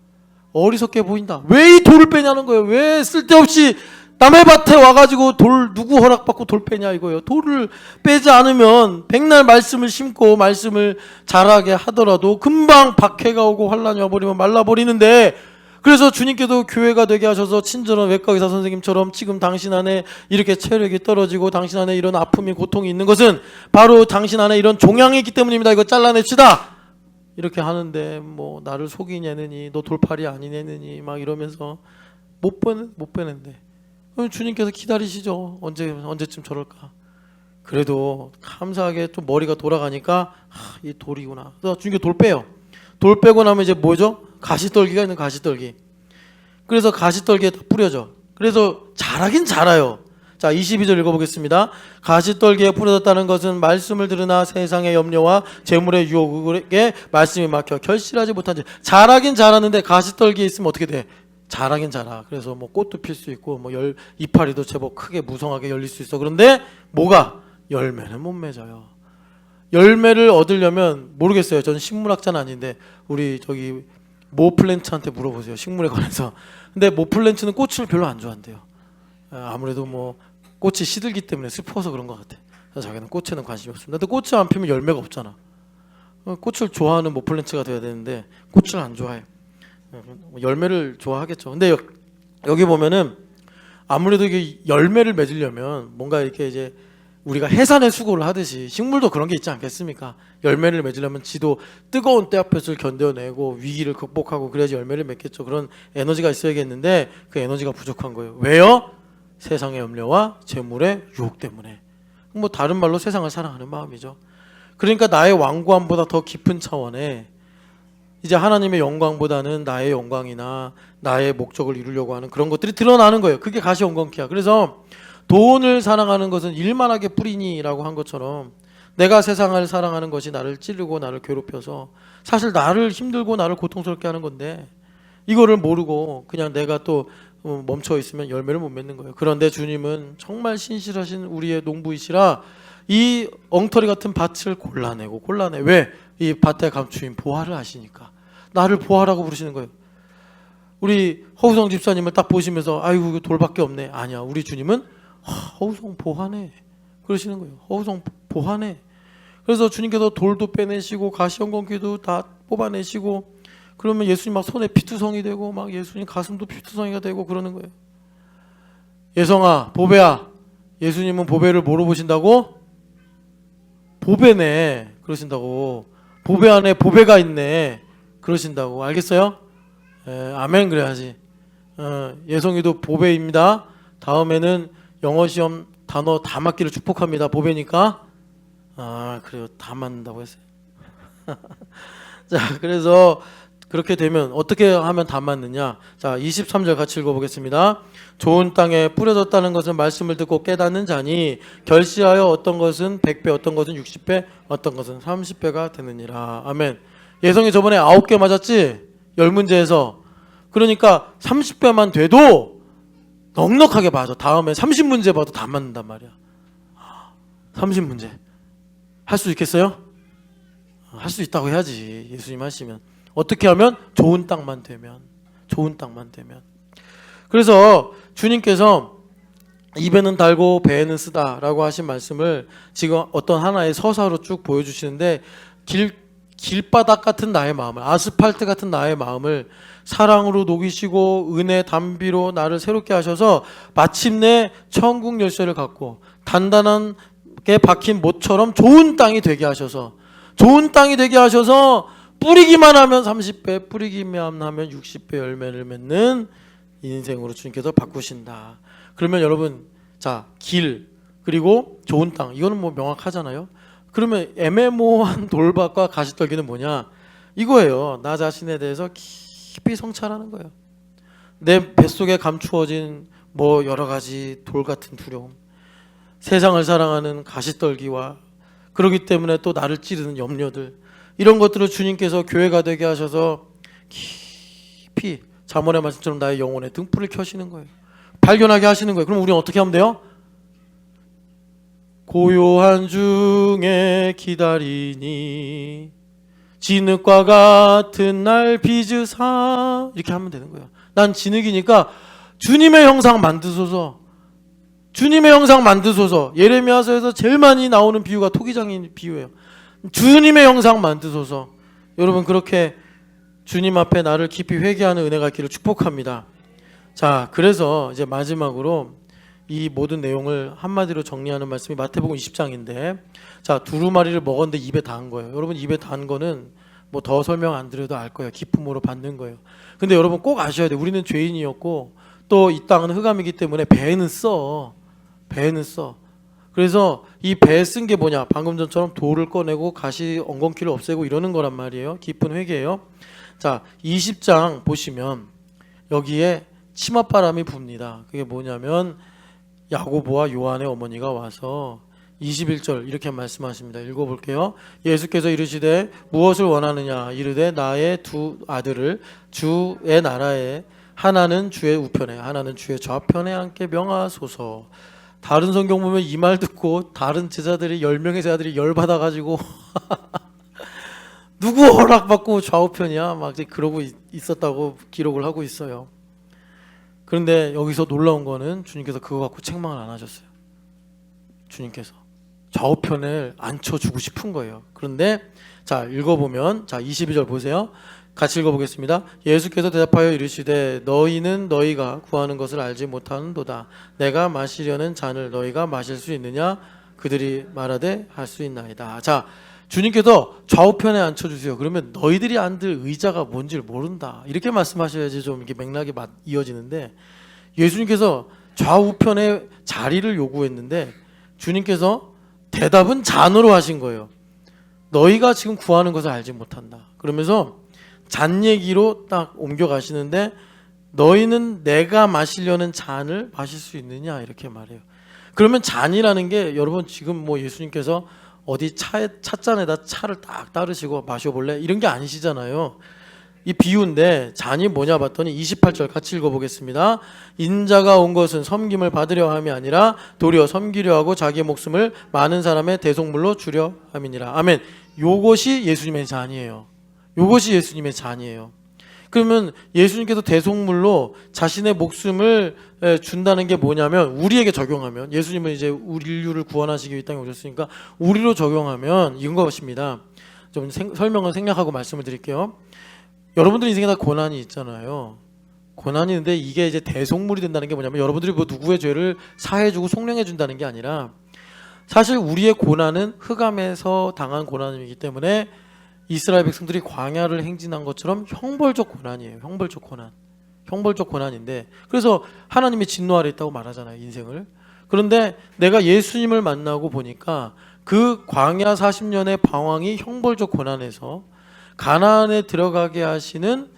어리석게 보인다. 왜 이 돌을 빼냐는 거예요. 왜 쓸데없이 남의 밭에 와가지고 돌 누구 허락받고 돌 빼냐 이거예요. 돌을 빼지 않으면 백날 말씀을 심고 말씀을 잘하게 하더라도 금방 박해가 오고 환란이 와버리면 말라버리는데, 그래서 주님께도 교회가 되게 하셔서 친절한 외과 의사 선생님처럼 지금 당신 안에 이렇게 체력이 떨어지고 당신 안에 이런 아픔이 고통이 있는 것은 바로 당신 안에 이런 종양이 있기 때문입니다. 이거 잘라냅시다. 이렇게 하는데 뭐 나를 속이냐느니, 너 돌팔이 아니냐느니 막 이러면서 못 빼는데 그럼 주님께서 기다리시죠. 언제쯤 저럴까. 그래도 감사하게 좀 머리가 돌아가니까 이 돌이구나. 그래서 주님께서 돌 빼요. 돌 빼고 나면 이제 뭐죠? 가시떨기가 있는 가시떨기. 그래서 가시떨기에 다 뿌려져. 그래서 자라긴 자라요. 자, 22절 읽어보겠습니다. 가시떨기에 뿌려졌다는 것은 말씀을 들으나 세상의 염려와 재물의 유혹에 말씀이 막혀 결실하지 못한 지. 자라긴 자랐는데 가시떨기에 있으면 어떻게 돼? 자라긴 자라. 그래서 뭐 꽃도 필 수 있고 뭐 이파리도 제법 크게 무성하게 열릴 수 있어. 그런데 뭐가? 열매는 못 맺어요. 열매를 얻으려면 모르겠어요. 저는 식물학자는 아닌데 우리 저기 모 플랜트한테 물어보세요. 식물에 관해서 근데 모플랜트는 꽃을 별로 안 좋아한대요. 아무래도 뭐 꽃이 시들기 때문에 슬퍼서 그런 것 같아. 그래서 자기는 꽃에는 관심이 없습니다. 근데 꽃이 안 피면 열매가 없잖아. 꽃을 좋아하는 모플랜트가 돼야 되는데 꽃을 안 좋아해. 열매를 좋아하겠죠. 근데 여기 보면은 아무래도 이게 열매를 맺으려면 뭔가 이렇게 이제 우리가 해산의 수고를 하듯이 식물도 그런 게 있지 않겠습니까? 열매를 맺으려면 지도 뜨거운 때앞에서 견뎌내고 위기를 극복하고 그래야지 열매를 맺겠죠. 그런 에너지가 있어야겠는데 그 에너지가 부족한 거예요. 왜요? 세상의 염려와 재물의 유혹 때문에. 뭐 다른 말로 세상을 사랑하는 마음이죠. 그러니까 나의 완고함보다 더 깊은 차원에 이제 하나님의 영광보다는 나의 영광이나 나의 목적을 이루려고 하는 그런 것들이 드러나는 거예요. 그게 가시온건키야. 그래서 돈을 사랑하는 것은 일만하게 뿌리니라고 한 것처럼 내가 세상을 사랑하는 것이 나를 찌르고 나를 괴롭혀서 사실 나를 힘들고 나를 고통스럽게 하는 건데 이거를 모르고 그냥 내가 또 멈춰 있으면 열매를 못 맺는 거예요. 그런데 주님은 정말 신실하신 우리의 농부이시라 이 엉터리 같은 밭을 골라내고 왜? 이 밭의 감추인 보화를 아시니까 나를 보화라고 부르시는 거예요. 우리 허우성 집사님을 딱 보시면서 아이고 이거 돌밖에 없네. 아니야. 우리 주님은 허우성 보화네 그러시는 거예요. 허우성 보화네. 그래서 주님께서 돌도 빼내시고 가시온건키도 다 뽑아내시고 그러면 예수님 막 손에 피투성이 되고 막 예수님 가슴도 피투성이가 되고 그러는 거예요. 예성아 보배야 예수님은 보배를 뭐로 보신다고? 보배네 그러신다고. 보배 안에 보배가 있네 그러신다고. 알겠어요? 아멘 그래야지. 예성이도 보배입니다. 다음에는 영어 시험 단어 다 맞기를 축복합니다. 보배니까. 그래요. 다 맞는다고 했어요. 자, 그래서 그렇게 되면 어떻게 하면 다 맞느냐? 자, 23절 같이 읽어보겠습니다. 좋은 땅에 뿌려졌다는 것은 말씀을 듣고 깨닫는 자니 결시하여 어떤 것은 100배, 어떤 것은 60배, 어떤 것은 30배가 되느니라. 아멘. 예성이 저번에 9개 맞았지? 10문제에서. 그러니까 30배만 돼도 넉넉하게 맞아. 다음에 30문제 봐도 다 맞는단 말이야. 30문제. 할 수 있겠어요? 할 수 있다고 해야지. 예수님 하시면. 어떻게 하면? 좋은 땅만 되면. 좋은 땅만 되면. 그래서 주님께서 입에는 달고 배에는 쓰다라고 하신 말씀을 지금 어떤 하나의 서사로 쭉 보여주시는데 길바닥 같은 나의 마음을, 아스팔트 같은 나의 마음을 사랑으로 녹이시고 은혜 담비로 나를 새롭게 하셔서 마침내 천국 열쇠를 갖고 단단하게 박힌 못처럼 좋은 땅이 되게 하셔서 뿌리기만 하면 30배, 뿌리기만 하면 60배 열매를 맺는 인생으로 주님께서 바꾸신다. 그러면 여러분, 자, 길 그리고 좋은 땅 이거는 뭐 명확하잖아요. 그러면 애매모호한 돌밭과 가시떨기는 뭐냐? 이거예요. 나 자신에 대해서 깊이 성찰하는 거예요. 내 뱃속에 감추어진 뭐 여러 가지 돌 같은 두려움, 세상을 사랑하는 가시떨기와 그러기 때문에 또 나를 찌르는 염려들, 이런 것들을 주님께서 교회가 되게 하셔서 깊이 잠언의 말씀처럼 나의 영혼에 등불을 켜시는 거예요. 발견하게 하시는 거예요. 그럼 우리는 어떻게 하면 돼요? 고요한 중에 기다리니 진흙과 같은 날 빚으사, 이렇게 하면 되는 거예요. 난 진흙이니까 주님의 형상 만드소서. 주님의 형상 만드소서. 예레미야서에서 제일 많이 나오는 비유가 토기장인 비유예요. 주님의 형상 만드소서. 여러분, 그렇게 주님 앞에 나를 깊이 회개하는 은혜가 있기를 축복합니다. 자, 그래서 이제 마지막으로 이 모든 내용을 한마디로 정리하는 말씀이 마태복음 20장인데, 자, 두루마리를 먹었는데 입에 닿은 거예요. 여러분, 입에 닿은 거는 뭐 더 설명 안 드려도 알 거예요. 기쁨으로 받는 거예요. 근데 여러분 꼭 아셔야 돼요. 우리는 죄인이었고 또 이 땅은 흑암이기 때문에 배에는 써. 그래서 이 배에 쓴 게 뭐냐? 방금 전처럼 돌을 꺼내고 가시 엉겅퀴를 없애고 이러는 거란 말이에요. 깊은 회개예요. 자, 20장 보시면 여기에 치맛바람이 붑니다. 그게 뭐냐면 야고보와 요한의 어머니가 와서 21절 이렇게 말씀하십니다. 읽어볼게요. 예수께서 이르시되 무엇을 원하느냐? 이르되 나의 두 아들을 주의 나라에 하나는 주의 우편에 하나는 주의 좌편에 앉게 명하소서. 다른 성경 보면 이 말 듣고 다른 제자들이 10명의 제자들이 열받아가지고 누구 허락받고 좌우편이야? 막 그러고 있었다고 기록을 하고 있어요. 그런데 여기서 놀라운 거는 주님께서 그거 갖고 책망을 안 하셨어요. 주님께서 좌우편을 앉혀주고 싶은 거예요. 그런데 자, 읽어보면, 자 22절 보세요. 같이 읽어보겠습니다. 예수께서 대답하여 이르시되 너희는 너희가 구하는 것을 알지 못하는도다. 내가 마시려는 잔을 너희가 마실 수 있느냐? 그들이 말하되 할 수 있나이다. 자, 주님께서 좌우편에 앉혀주세요. 그러면 너희들이 앉을 의자가 뭔지를 모른다. 이렇게 말씀하셔야지 좀 이렇게 맥락이 이어지는데, 예수님께서 좌우편에 자리를 요구했는데 주님께서 대답은 잔으로 하신 거예요. 너희가 지금 구하는 것을 알지 못한다. 그러면서 잔 얘기로 딱 옮겨가시는데, 너희는 내가 마시려는 잔을 마실 수 있느냐 이렇게 말해요. 그러면 잔이라는 게, 여러분 지금 뭐 예수님께서 어디 찻잔에다 차를 딱 따르시고 마셔볼래? 이런 게 아니시잖아요. 이 비유인데 잔이 뭐냐 봤더니 28절 같이 읽어보겠습니다. 인자가 온 것은 섬김을 받으려 함이 아니라 도리어 섬기려 하고 자기의 목숨을 많은 사람의 대속물로 주려 함이니라. 아멘. 요것이 예수님의 잔이에요. 요것이 예수님의 잔이에요. 그러면 예수님께서 대속물로 자신의 목숨을 준다는 게 뭐냐면, 우리에게 적용하면, 예수님은 이제 우리 인류를 구원하시기 위해 이 땅에 오셨으니까 우리로 적용하면 이런 것입니다. 좀 설명을 생략하고 말씀을 드릴게요. 여러분들 인생에 다 고난이 있잖아요. 고난이 있는데 이게 이제 대속물이 된다는 게 뭐냐면, 여러분들이 뭐 누구의 죄를 사해주고 속량해 준다는 게 아니라, 사실 우리의 고난은 흑암에서 당한 고난이기 때문에 이스라엘 백성들이 광야를 행진한 것처럼 형벌적 고난이에요. 형벌적 고난. 형벌적 고난인데, 그래서 하나님의 진노 아래 있다고 말하잖아요, 인생을. 그런데 내가 예수님을 만나고 보니까 그 광야 40년의 방황이 형벌적 고난에서 가나안에 들어가게 하시는,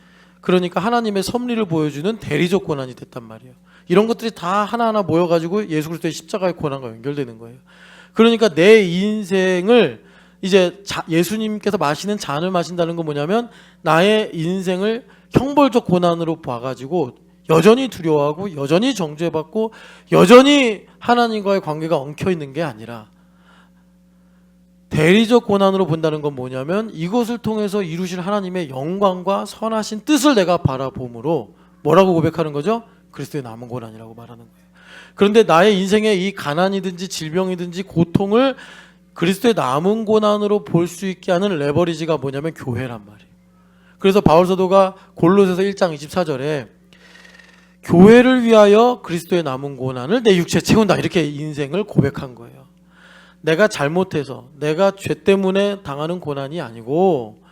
그러니까 하나님의 섭리를 보여주는 대리적 고난이 됐단 말이에요. 이런 것들이 다 하나하나 모여가지고 예수 그리스도의 십자가의 고난과 연결되는 거예요. 그러니까 내 인생을 이제 예수님께서 마시는 잔을 마신다는 건 뭐냐면, 나의 인생을 형벌적 고난으로 봐가지고 여전히 두려워하고 여전히 정죄받고 여전히 하나님과의 관계가 엉켜있는 게 아니라, 대리적 고난으로 본다는 건 뭐냐면, 이것을 통해서 이루실 하나님의 영광과 선하신 뜻을 내가 바라봄으로 뭐라고 고백하는 거죠? 그리스도의 남은 고난이라고 말하는 거예요. 그런데 나의 인생에 이 가난이든지 질병이든지 고통을 그리스도의 남은 고난으로 볼 수 있게 하는 레버리지가 뭐냐면 교회란 말이에요. 그래서 바울 사도가 골로새서 1장 24절에 교회를 위하여 그리스도의 남은 고난을 내 육체에 채운다, 이렇게 인생을 고백한 거예요. 내가 잘못해서, 내가 죄 때문에 당하는 고난이 아니고,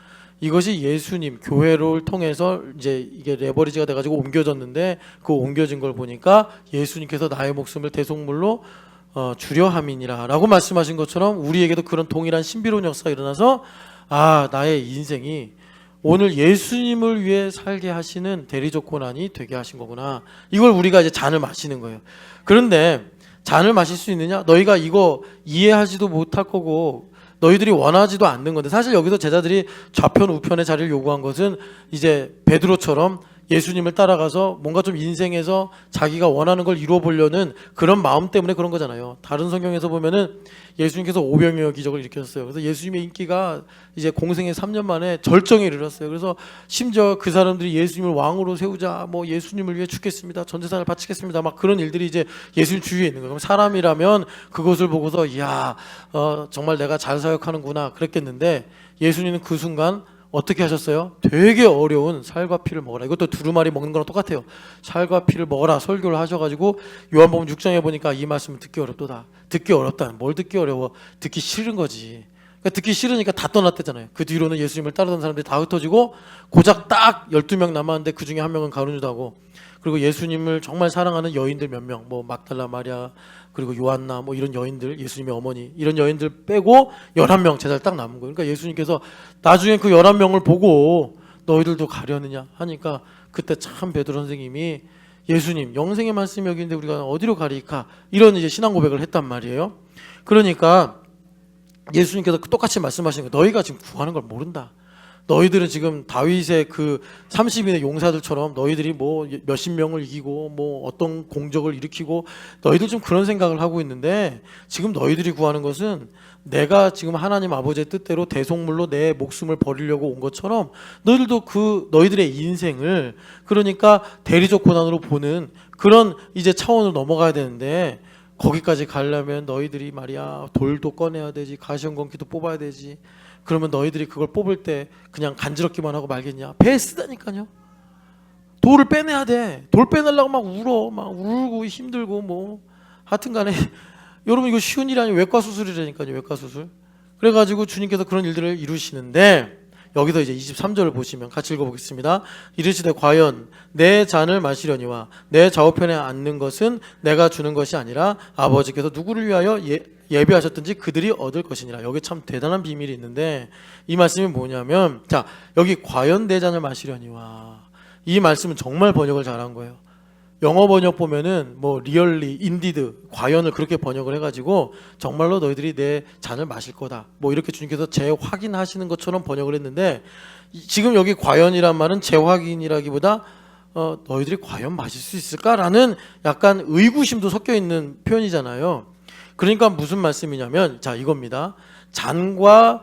이것이 예수님, 교회를 통해서 이제 이게 레버리지가 돼가지고 옮겨졌는데, 그 옮겨진 걸 보니까 예수님께서 나의 목숨을 대속물로 주려 함이니라 라고 말씀하신 것처럼, 우리에게도 그런 동일한 신비로운 역사가 일어나서, 아, 나의 인생이 오늘 예수님을 위해 살게 하시는 대리적 고난이 되게 하신 거구나. 이걸 우리가 이제 잔을 마시는 거예요. 그런데 잔을 마실 수 있느냐? 너희가 이거 이해하지도 못할 거고 너희들이 원하지도 않는 건데, 사실 여기서 제자들이 좌편 우편의 자리를 요구한 것은 이제 베드로처럼 예수님을 따라가서 뭔가 좀 인생에서 자기가 원하는 걸 이루어보려는 그런 마음 때문에 그런 거잖아요. 다른 성경에서 보면은 예수님께서 오병이어 기적을 일으켰어요. 그래서 예수님의 인기가 이제 공생의 3년 만에 절정에 이르렀어요. 그래서 심지어 그 사람들이 예수님을 왕으로 세우자, 뭐 예수님을 위해 죽겠습니다, 전 재산을 바치겠습니다, 막 그런 일들이 이제 예수님 주위에 있는 거예요. 그럼 사람이라면 그것을 보고서 이야, 정말 내가 잘 사역하는구나 그랬겠는데, 예수님은 그 순간 어떻게 하셨어요? 되게 어려운 살과 피를 먹어라. 이것도 두루마리 먹는 거랑 똑같아요. 살과 피를 먹어라 설교를 하셔가지고, 요한복음 6장에 보니까 이 말씀을 듣기 어렵도다. 듣기 어렵다. 뭘 듣기 어려워? 듣기 싫은 거지. 그러니까 듣기 싫으니까 다 떠났대잖아요. 그 뒤로는 예수님을 따르던 사람들이 다 흩어지고 고작 딱 12명 남았는데 그 중에 한 명은 가룟 유다고, 그리고 예수님을 정말 사랑하는 여인들 몇 명, 뭐 막달라 마리아, 그리고 요한나, 뭐 이런 여인들, 예수님의 어머니, 이런 여인들 빼고 11명 제자들 딱 남은 거예요. 그러니까 예수님께서 나중에 그 11명을 보고 너희들도 가려느냐 하니까, 그때 참 베드로 선생님이 예수님, 영생의 말씀이 여기 있는데 우리가 어디로 가리까, 이런 이제 신앙 고백을 했단 말이에요. 그러니까 예수님께서 똑같이 말씀하시는 거예요. 너희가 지금 구하는 걸 모른다. 너희들은 지금 다윗의 그 30인의 용사들처럼 너희들이 뭐 몇십 명을 이기고 뭐 어떤 공적을 일으키고 너희들 좀 그런 생각을 하고 있는데 지금 너희들이 구하는 것은 내가 지금 하나님 아버지의 뜻대로 대속물로 내 목숨을 버리려고 온 것처럼 너희들도 그 너희들의 인생을 그러니까 대리적 고난으로 보는 그런 이제 차원으로 넘어가야 되는데 거기까지 가려면 너희들이 말이야 돌도 꺼내야 되지 가시온건기도 뽑아야 되지. 그러면 너희들이 그걸 뽑을 때 그냥 간지럽기만 하고 말겠냐? 배에 쓰다니까요. 돌을 빼내야 돼. 돌 빼내려고 막 울어. 막 울고 힘들고 뭐 하여튼간에 여러분 이거 쉬운 일이 아니고 외과 수술이라니까요. 외과 수술. 그래가지고 주님께서 그런 일들을 이루시는데 여기서 이제 23절을 보시면 같이 읽어보겠습니다. 이르시되 과연 내 잔을 마시려니와 내 좌우편에 앉는 것은 내가 주는 것이 아니라 아버지께서 누구를 위하여 예비하셨든지 그들이 얻을 것이니라. 여기 참 대단한 비밀이 있는데 이 말씀이 뭐냐면 자 여기 과연 내 잔을 마시려니와 이 말씀은 정말 번역을 잘한 거예요. 영어 번역 보면은 뭐 리얼리 인디드 과연을 그렇게 번역을 해가지고 정말로 너희들이 내 잔을 마실 거다 뭐 이렇게 주님께서 재확인하시는 것처럼 번역을 했는데 지금 여기 과연이란 말은 재확인이라기보다 너희들이 과연 마실 수 있을까라는 약간 의구심도 섞여 있는 표현이잖아요. 그러니까 무슨 말씀이냐면 자 이겁니다. 잔과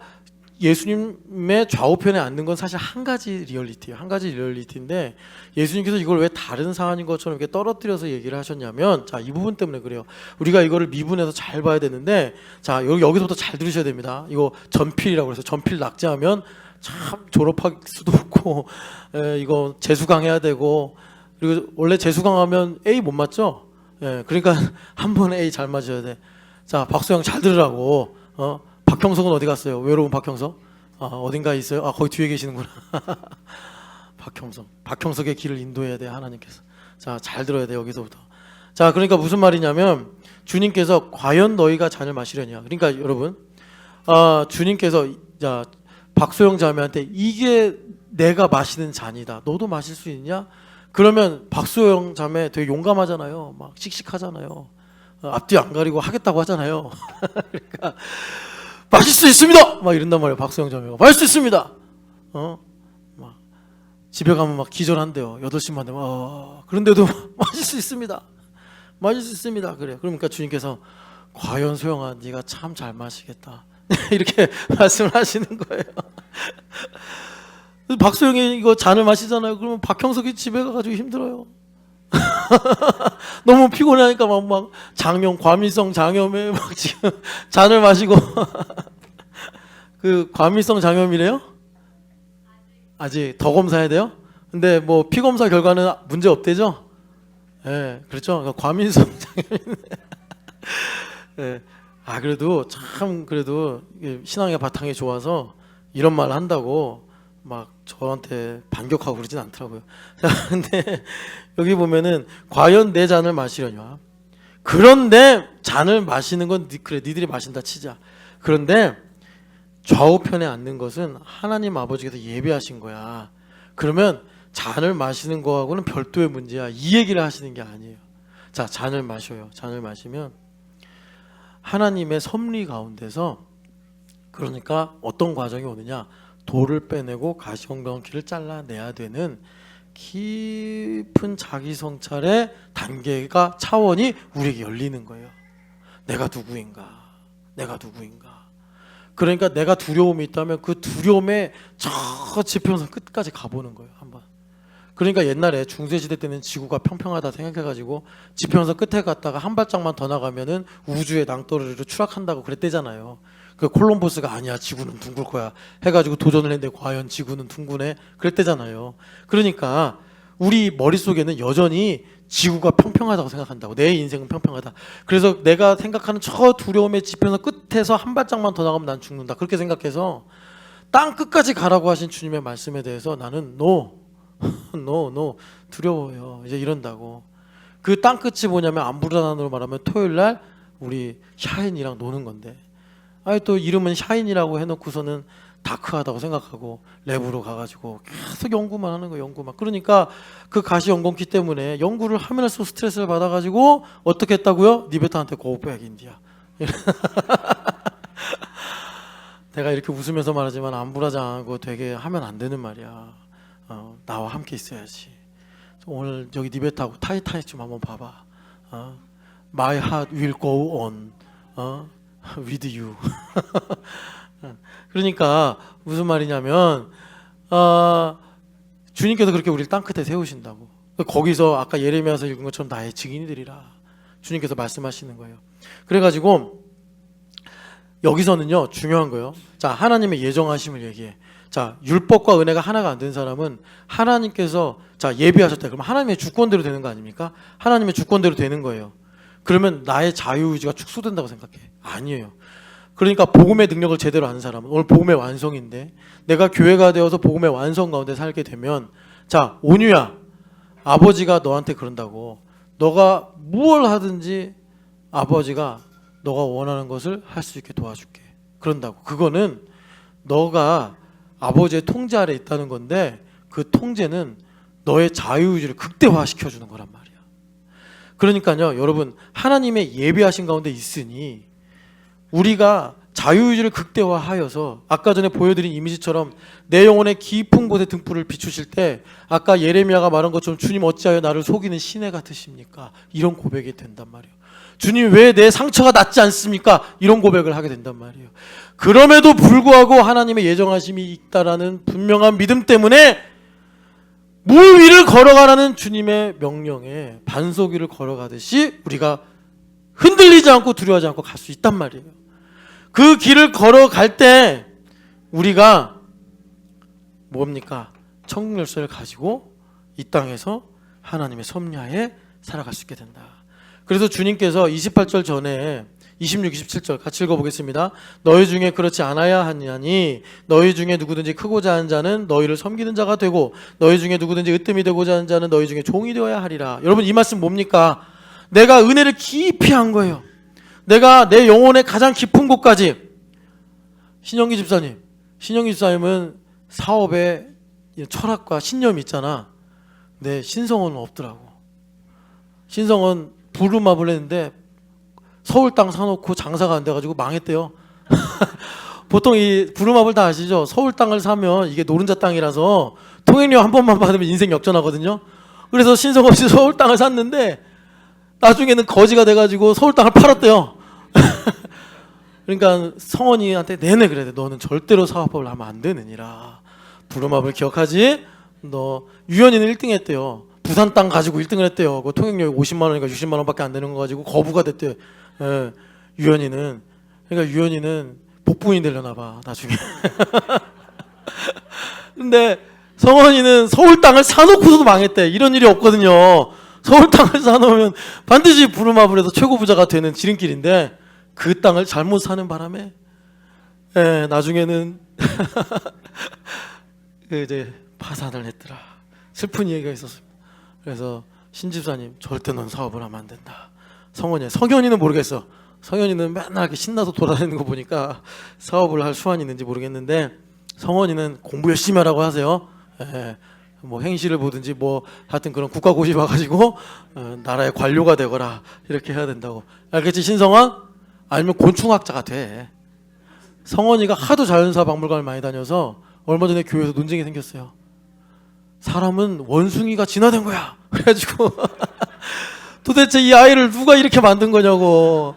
예수님의 좌우편에 앉는 건 사실 한 가지 리얼리티예요. 한 가지 리얼리티인데 예수님께서 이걸 왜 다른 사안인 것처럼 이렇게 떨어뜨려서 얘기를 하셨냐면 자, 이 부분 때문에 그래요. 우리가 이거를 미분해서 잘 봐야 되는데 자, 여기서부터 잘 들으셔야 됩니다. 이거 전필이라고 해서 전필 낙제하면 참 졸업할 수도 없고 이거 재수강해야 되고 그리고 원래 재수강하면 A 못 맞죠? 그러니까 한 번에 A 잘 맞아야 돼. 자, 박수영 잘 들으라고. 박형석은 어디 갔어요? 외로운 박형석? 어딘가에 있어요? 거기 뒤에 계시는구나. 박형석의 길을 인도해야 돼 하나님께서. 자, 잘 들어야 돼 여기서부터. 자, 그러니까 무슨 말이냐면 주님께서 과연 너희가 잔을 마시려냐. 그러니까 여러분, 주님께서 자 박소영 자매한테 이게 내가 마시는 잔이다. 너도 마실 수 있냐? 그러면 박소영 자매 되게 용감하잖아요. 막 씩씩하잖아요. 앞뒤 안 가리고 하겠다고 하잖아요. 그러니까. 마실 수 있습니다. 막 이런단 말이에요. 박수영 자매가 마실 수 있습니다. 막 집에 가면 막 기절한대요. 8시만 되면 그런데도 마실 수 있습니다. 마실 수 있습니다. 그래. 그러니까 주님께서 과연 소영아 네가 참 잘 마시겠다. 이렇게 말씀을 하시는 거예요. 박소영이 이거 잔을 마시잖아요. 그러면 박형석이 집에 가가지고 힘들어요. 너무 피곤하니까 막 과민성 장염에 막 지금 잔을 마시고 그 과민성 장염이래요? 아직 더 검사해야 돼요? 근데 뭐 피 검사 결과는 문제 없대죠? 예, 그렇죠. 그러니까 과민성 장염이네. 예. 그래도 참 그래도 신앙의 바탕이 좋아서 이런 말 한다고 막 저한테 반격하고 그러진 않더라고요. 자, 근데 여기 보면은 과연 내 잔을 마시려냐. 그런데 잔을 마시는 건 그래 니들이 마신다 치자. 그런데 좌우편에 앉는 것은 하나님 아버지께서 예비하신 거야. 그러면 잔을 마시는 거하고는 별도의 문제야. 이 얘기를 하시는 게 아니에요. 자, 잔을 마셔요. 잔을 마시면 하나님의 섭리 가운데서 그러니까 어떤 과정이 오느냐. 돌을 빼내고 가시온건기를 잘라내야 되는 깊은 자기 성찰의 단계가 차원이 우리에게 열리는 거예요. 내가 누구인가? 내가 누구인가? 그러니까 내가 두려움이 있다면 그 두려움에 저 지평선 끝까지 가보는 거예요. 한번. 그러니까 옛날에 중세시대 때는 지구가 평평하다 생각해가지고 지평선 끝에 갔다가 한 발짝만 더 나가면은 우주의 낭떠러리로 추락한다고 그랬대잖아요. 그 콜럼버스가 아니야 지구는 둥글 거야 해가지고 도전을 했는데 과연 지구는 둥근해 그랬대잖아요. 그러니까 우리 머릿속에는 여전히 지구가 평평하다고 생각한다고. 내 인생은 평평하다. 그래서 내가 생각하는 저 두려움의 지평선 끝에서 한 발짝만 더 나가면 난 죽는다 그렇게 생각해서 땅 끝까지 가라고 하신 주님의 말씀에 대해서 나는 no 두려워요 이제 이런다고. 그 땅 끝이 뭐냐면 암브라단으로 말하면 토요일날 우리 샤인이랑 노는 건데 또 이름은 샤인이라고 해놓고서는 다크하다고 생각하고 랩으로 가가지고 계속 연구만 하는 거예요. 연구만. 그러니까 그 가시 연공기 때문에 연구를 하면 할수록 스트레스를 받아가지고 어떻게 했다고요? 니베타한테 고백인디야. 내가 이렇게 웃으면서 말하지만 안부라장하고 되게 하면 안 되는 말이야. 나와 함께 있어야지. 오늘 저기 니 배 타고 타이타닉 좀 한번 봐봐. My heart will go on. with you. 그러니까 무슨 말이냐면 주님께서 그렇게 우리를 땅끝에 세우신다고. 거기서 아까 예레미야서 읽은 것처럼 나의 증인이 되리라. 주님께서 말씀하시는 거예요. 그래가지고 여기서는요 중요한 거예요. 자, 하나님의 예정하심을 얘기해. 자, 율법과 은혜가 하나가 안 된 사람은 하나님께서 자 예비하셨다. 그러면 하나님의 주권대로 되는 거 아닙니까? 하나님의 주권대로 되는 거예요. 그러면 나의 자유의지가 축소된다고 생각해? 아니에요. 그러니까 복음의 능력을 제대로 아는 사람은 오늘 복음의 완성인데 내가 교회가 되어서 복음의 완성 가운데 살게 되면 자 온유야 아버지가 너한테 그런다고 너가 무엇을 하든지 아버지가 너가 원하는 것을 할 수 있게 도와줄게 그런다고. 그거는 너가 아버지의 통제 아래 있다는 건데 그 통제는 너의 자유의지를 극대화시켜주는 거란 말이야. 그러니까요 여러분 하나님의 예비하신 가운데 있으니 우리가 자유의지를 극대화하여서 아까 전에 보여드린 이미지처럼 내 영혼의 깊은 곳에 등불을 비추실 때 아까 예레미야가 말한 것처럼 주님 어찌하여 나를 속이는 시내 같으십니까? 이런 고백이 된단 말이에요. 주님 왜 내 상처가 낫지 않습니까? 이런 고백을 하게 된단 말이에요. 그럼에도 불구하고 하나님의 예정하심이 있다라는 분명한 믿음 때문에 물 위를 걸어가라는 주님의 명령에 반석 위를 걸어가듯이 우리가 흔들리지 않고 두려워하지 않고 갈 수 있단 말이에요. 그 길을 걸어갈 때 우리가 뭡니까? 천국 열쇠를 가지고 이 땅에서 하나님의 섭리하에 살아갈 수 있게 된다. 그래서 주님께서 28절 전에 26, 27절 같이 읽어보겠습니다. 너희 중에 그렇지 않아야 하냐니 너희 중에 누구든지 크고자 하는 자는 너희를 섬기는 자가 되고 너희 중에 누구든지 으뜸이 되고자 하는 자는 너희 중에 종이 되어야 하리라. 여러분 이 말씀 뭡니까? 내가 은혜를 깊이 한 거예요. 내가 내 영혼의 가장 깊은 곳까지. 신영기 집사님은 사업에 철학과 신념이 있잖아. 근데 신성원은 없더라고. 신성원 부루마블 했는데 서울 땅 사놓고 장사가 안 돼가지고 망했대요. 보통 이 부루마블 다 아시죠? 서울 땅을 사면 이게 노른자 땅이라서 통행료 한 번만 받으면 인생 역전하거든요. 그래서 신성원 씨 서울 땅을 샀는데 나중에는 거지가 돼가지고 서울 땅을 팔았대요. 그러니까 성원이한테 내내 그래야 돼. 너는 절대로 사업법을 하면 안 되느니라. 부루마블 기억하지? 너 유연이는 1등 했대요. 부산 땅 가지고 1등을 했대요. 그 통행료가 50만 원인가 60만 원밖에 안 되는 거 가지고 거부가 됐대요. 예, 유연이는. 그러니까 유연이는 복부인이 되려나 봐 나중에. 근데 성원이는 서울 땅을 사놓고서도 망했대. 이런 일이 없거든요. 서울 땅을 사놓으면 반드시 부루마블에서 최고 부자가 되는 지름길인데 그 땅을 잘못 사는 바람에 나중에는 이제 파산을 했더라. 슬픈 얘기가 있었습니다. 그래서 신집사님 절대 넌 사업을 하면 안 된다. 성현이는 모르겠어. 성현이는 맨날 이렇게 신나서 돌아다니는 거 보니까 사업을 할 수완이 있는지 모르겠는데 성원이는 공부 열심히 하라고 하세요. 뭐 행시를 보든지 뭐 하여튼 그런 국가고시 봐가지고 나라의 관료가 되거라 이렇게 해야 된다고. 알겠지 신성원? 아니면 곤충학자가 돼. 성원이가 하도 자연사 박물관을 많이 다녀서 얼마 전에 교회에서 논쟁이 생겼어요. 사람은 원숭이가 진화된 거야. 그래가지고 도대체 이 아이를 누가 이렇게 만든 거냐고.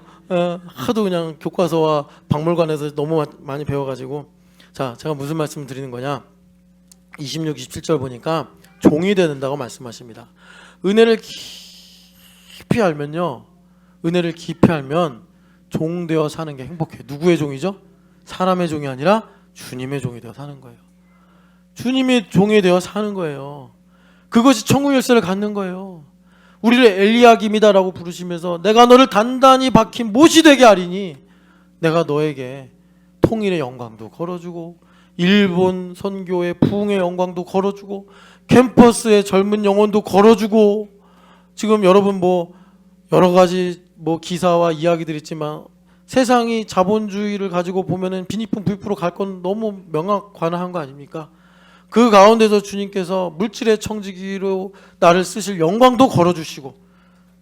하도 그냥 교과서와 박물관에서 너무 많이 배워가지고. 자, 제가 무슨 말씀을 드리는 거냐. 26, 27절 보니까 종이 된다고 말씀하십니다. 은혜를 깊이 알면요. 은혜를 깊이 알면 종 되어 사는 게 행복해. 누구의 종이죠? 사람의 종이 아니라 주님의 종이 되어 사는 거예요. 주님의 종이 되어 사는 거예요. 그것이 천국 열쇠를 갖는 거예요. 우리를 엘리야김이다라고 부르시면서 내가 너를 단단히 박힌 못이 되게 하리니 내가 너에게 통일의 영광도 걸어주고 일본 선교의 부흥의 영광도 걸어주고 캠퍼스의 젊은 영혼도 걸어주고. 지금 여러분 뭐 여러 가지 뭐 기사와 이야기들 있지만 세상이 자본주의를 가지고 보면은 빈익품 부익부로 갈 건 너무 명확관화한 거 아닙니까? 그 가운데서 주님께서 물질의 청지기로 나를 쓰실 영광도 걸어주시고.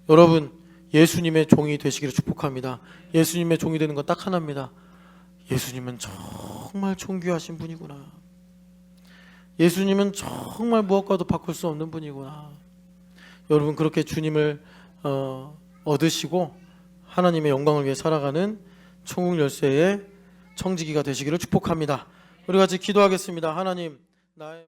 여러분 예수님의 종이 되시기를 축복합니다. 예수님의 종이 되는 건 딱 하나입니다. 예수님은 저 정말 존귀하신 분이구나. 예수님은 정말 무엇과도 바꿀 수 없는 분이구나. 여러분 그렇게 주님을 얻으시고 하나님의 영광을 위해 살아가는 천국 열쇠의 청지기가 되시기를 축복합니다. 우리 같이 기도하겠습니다. 하나님, 나의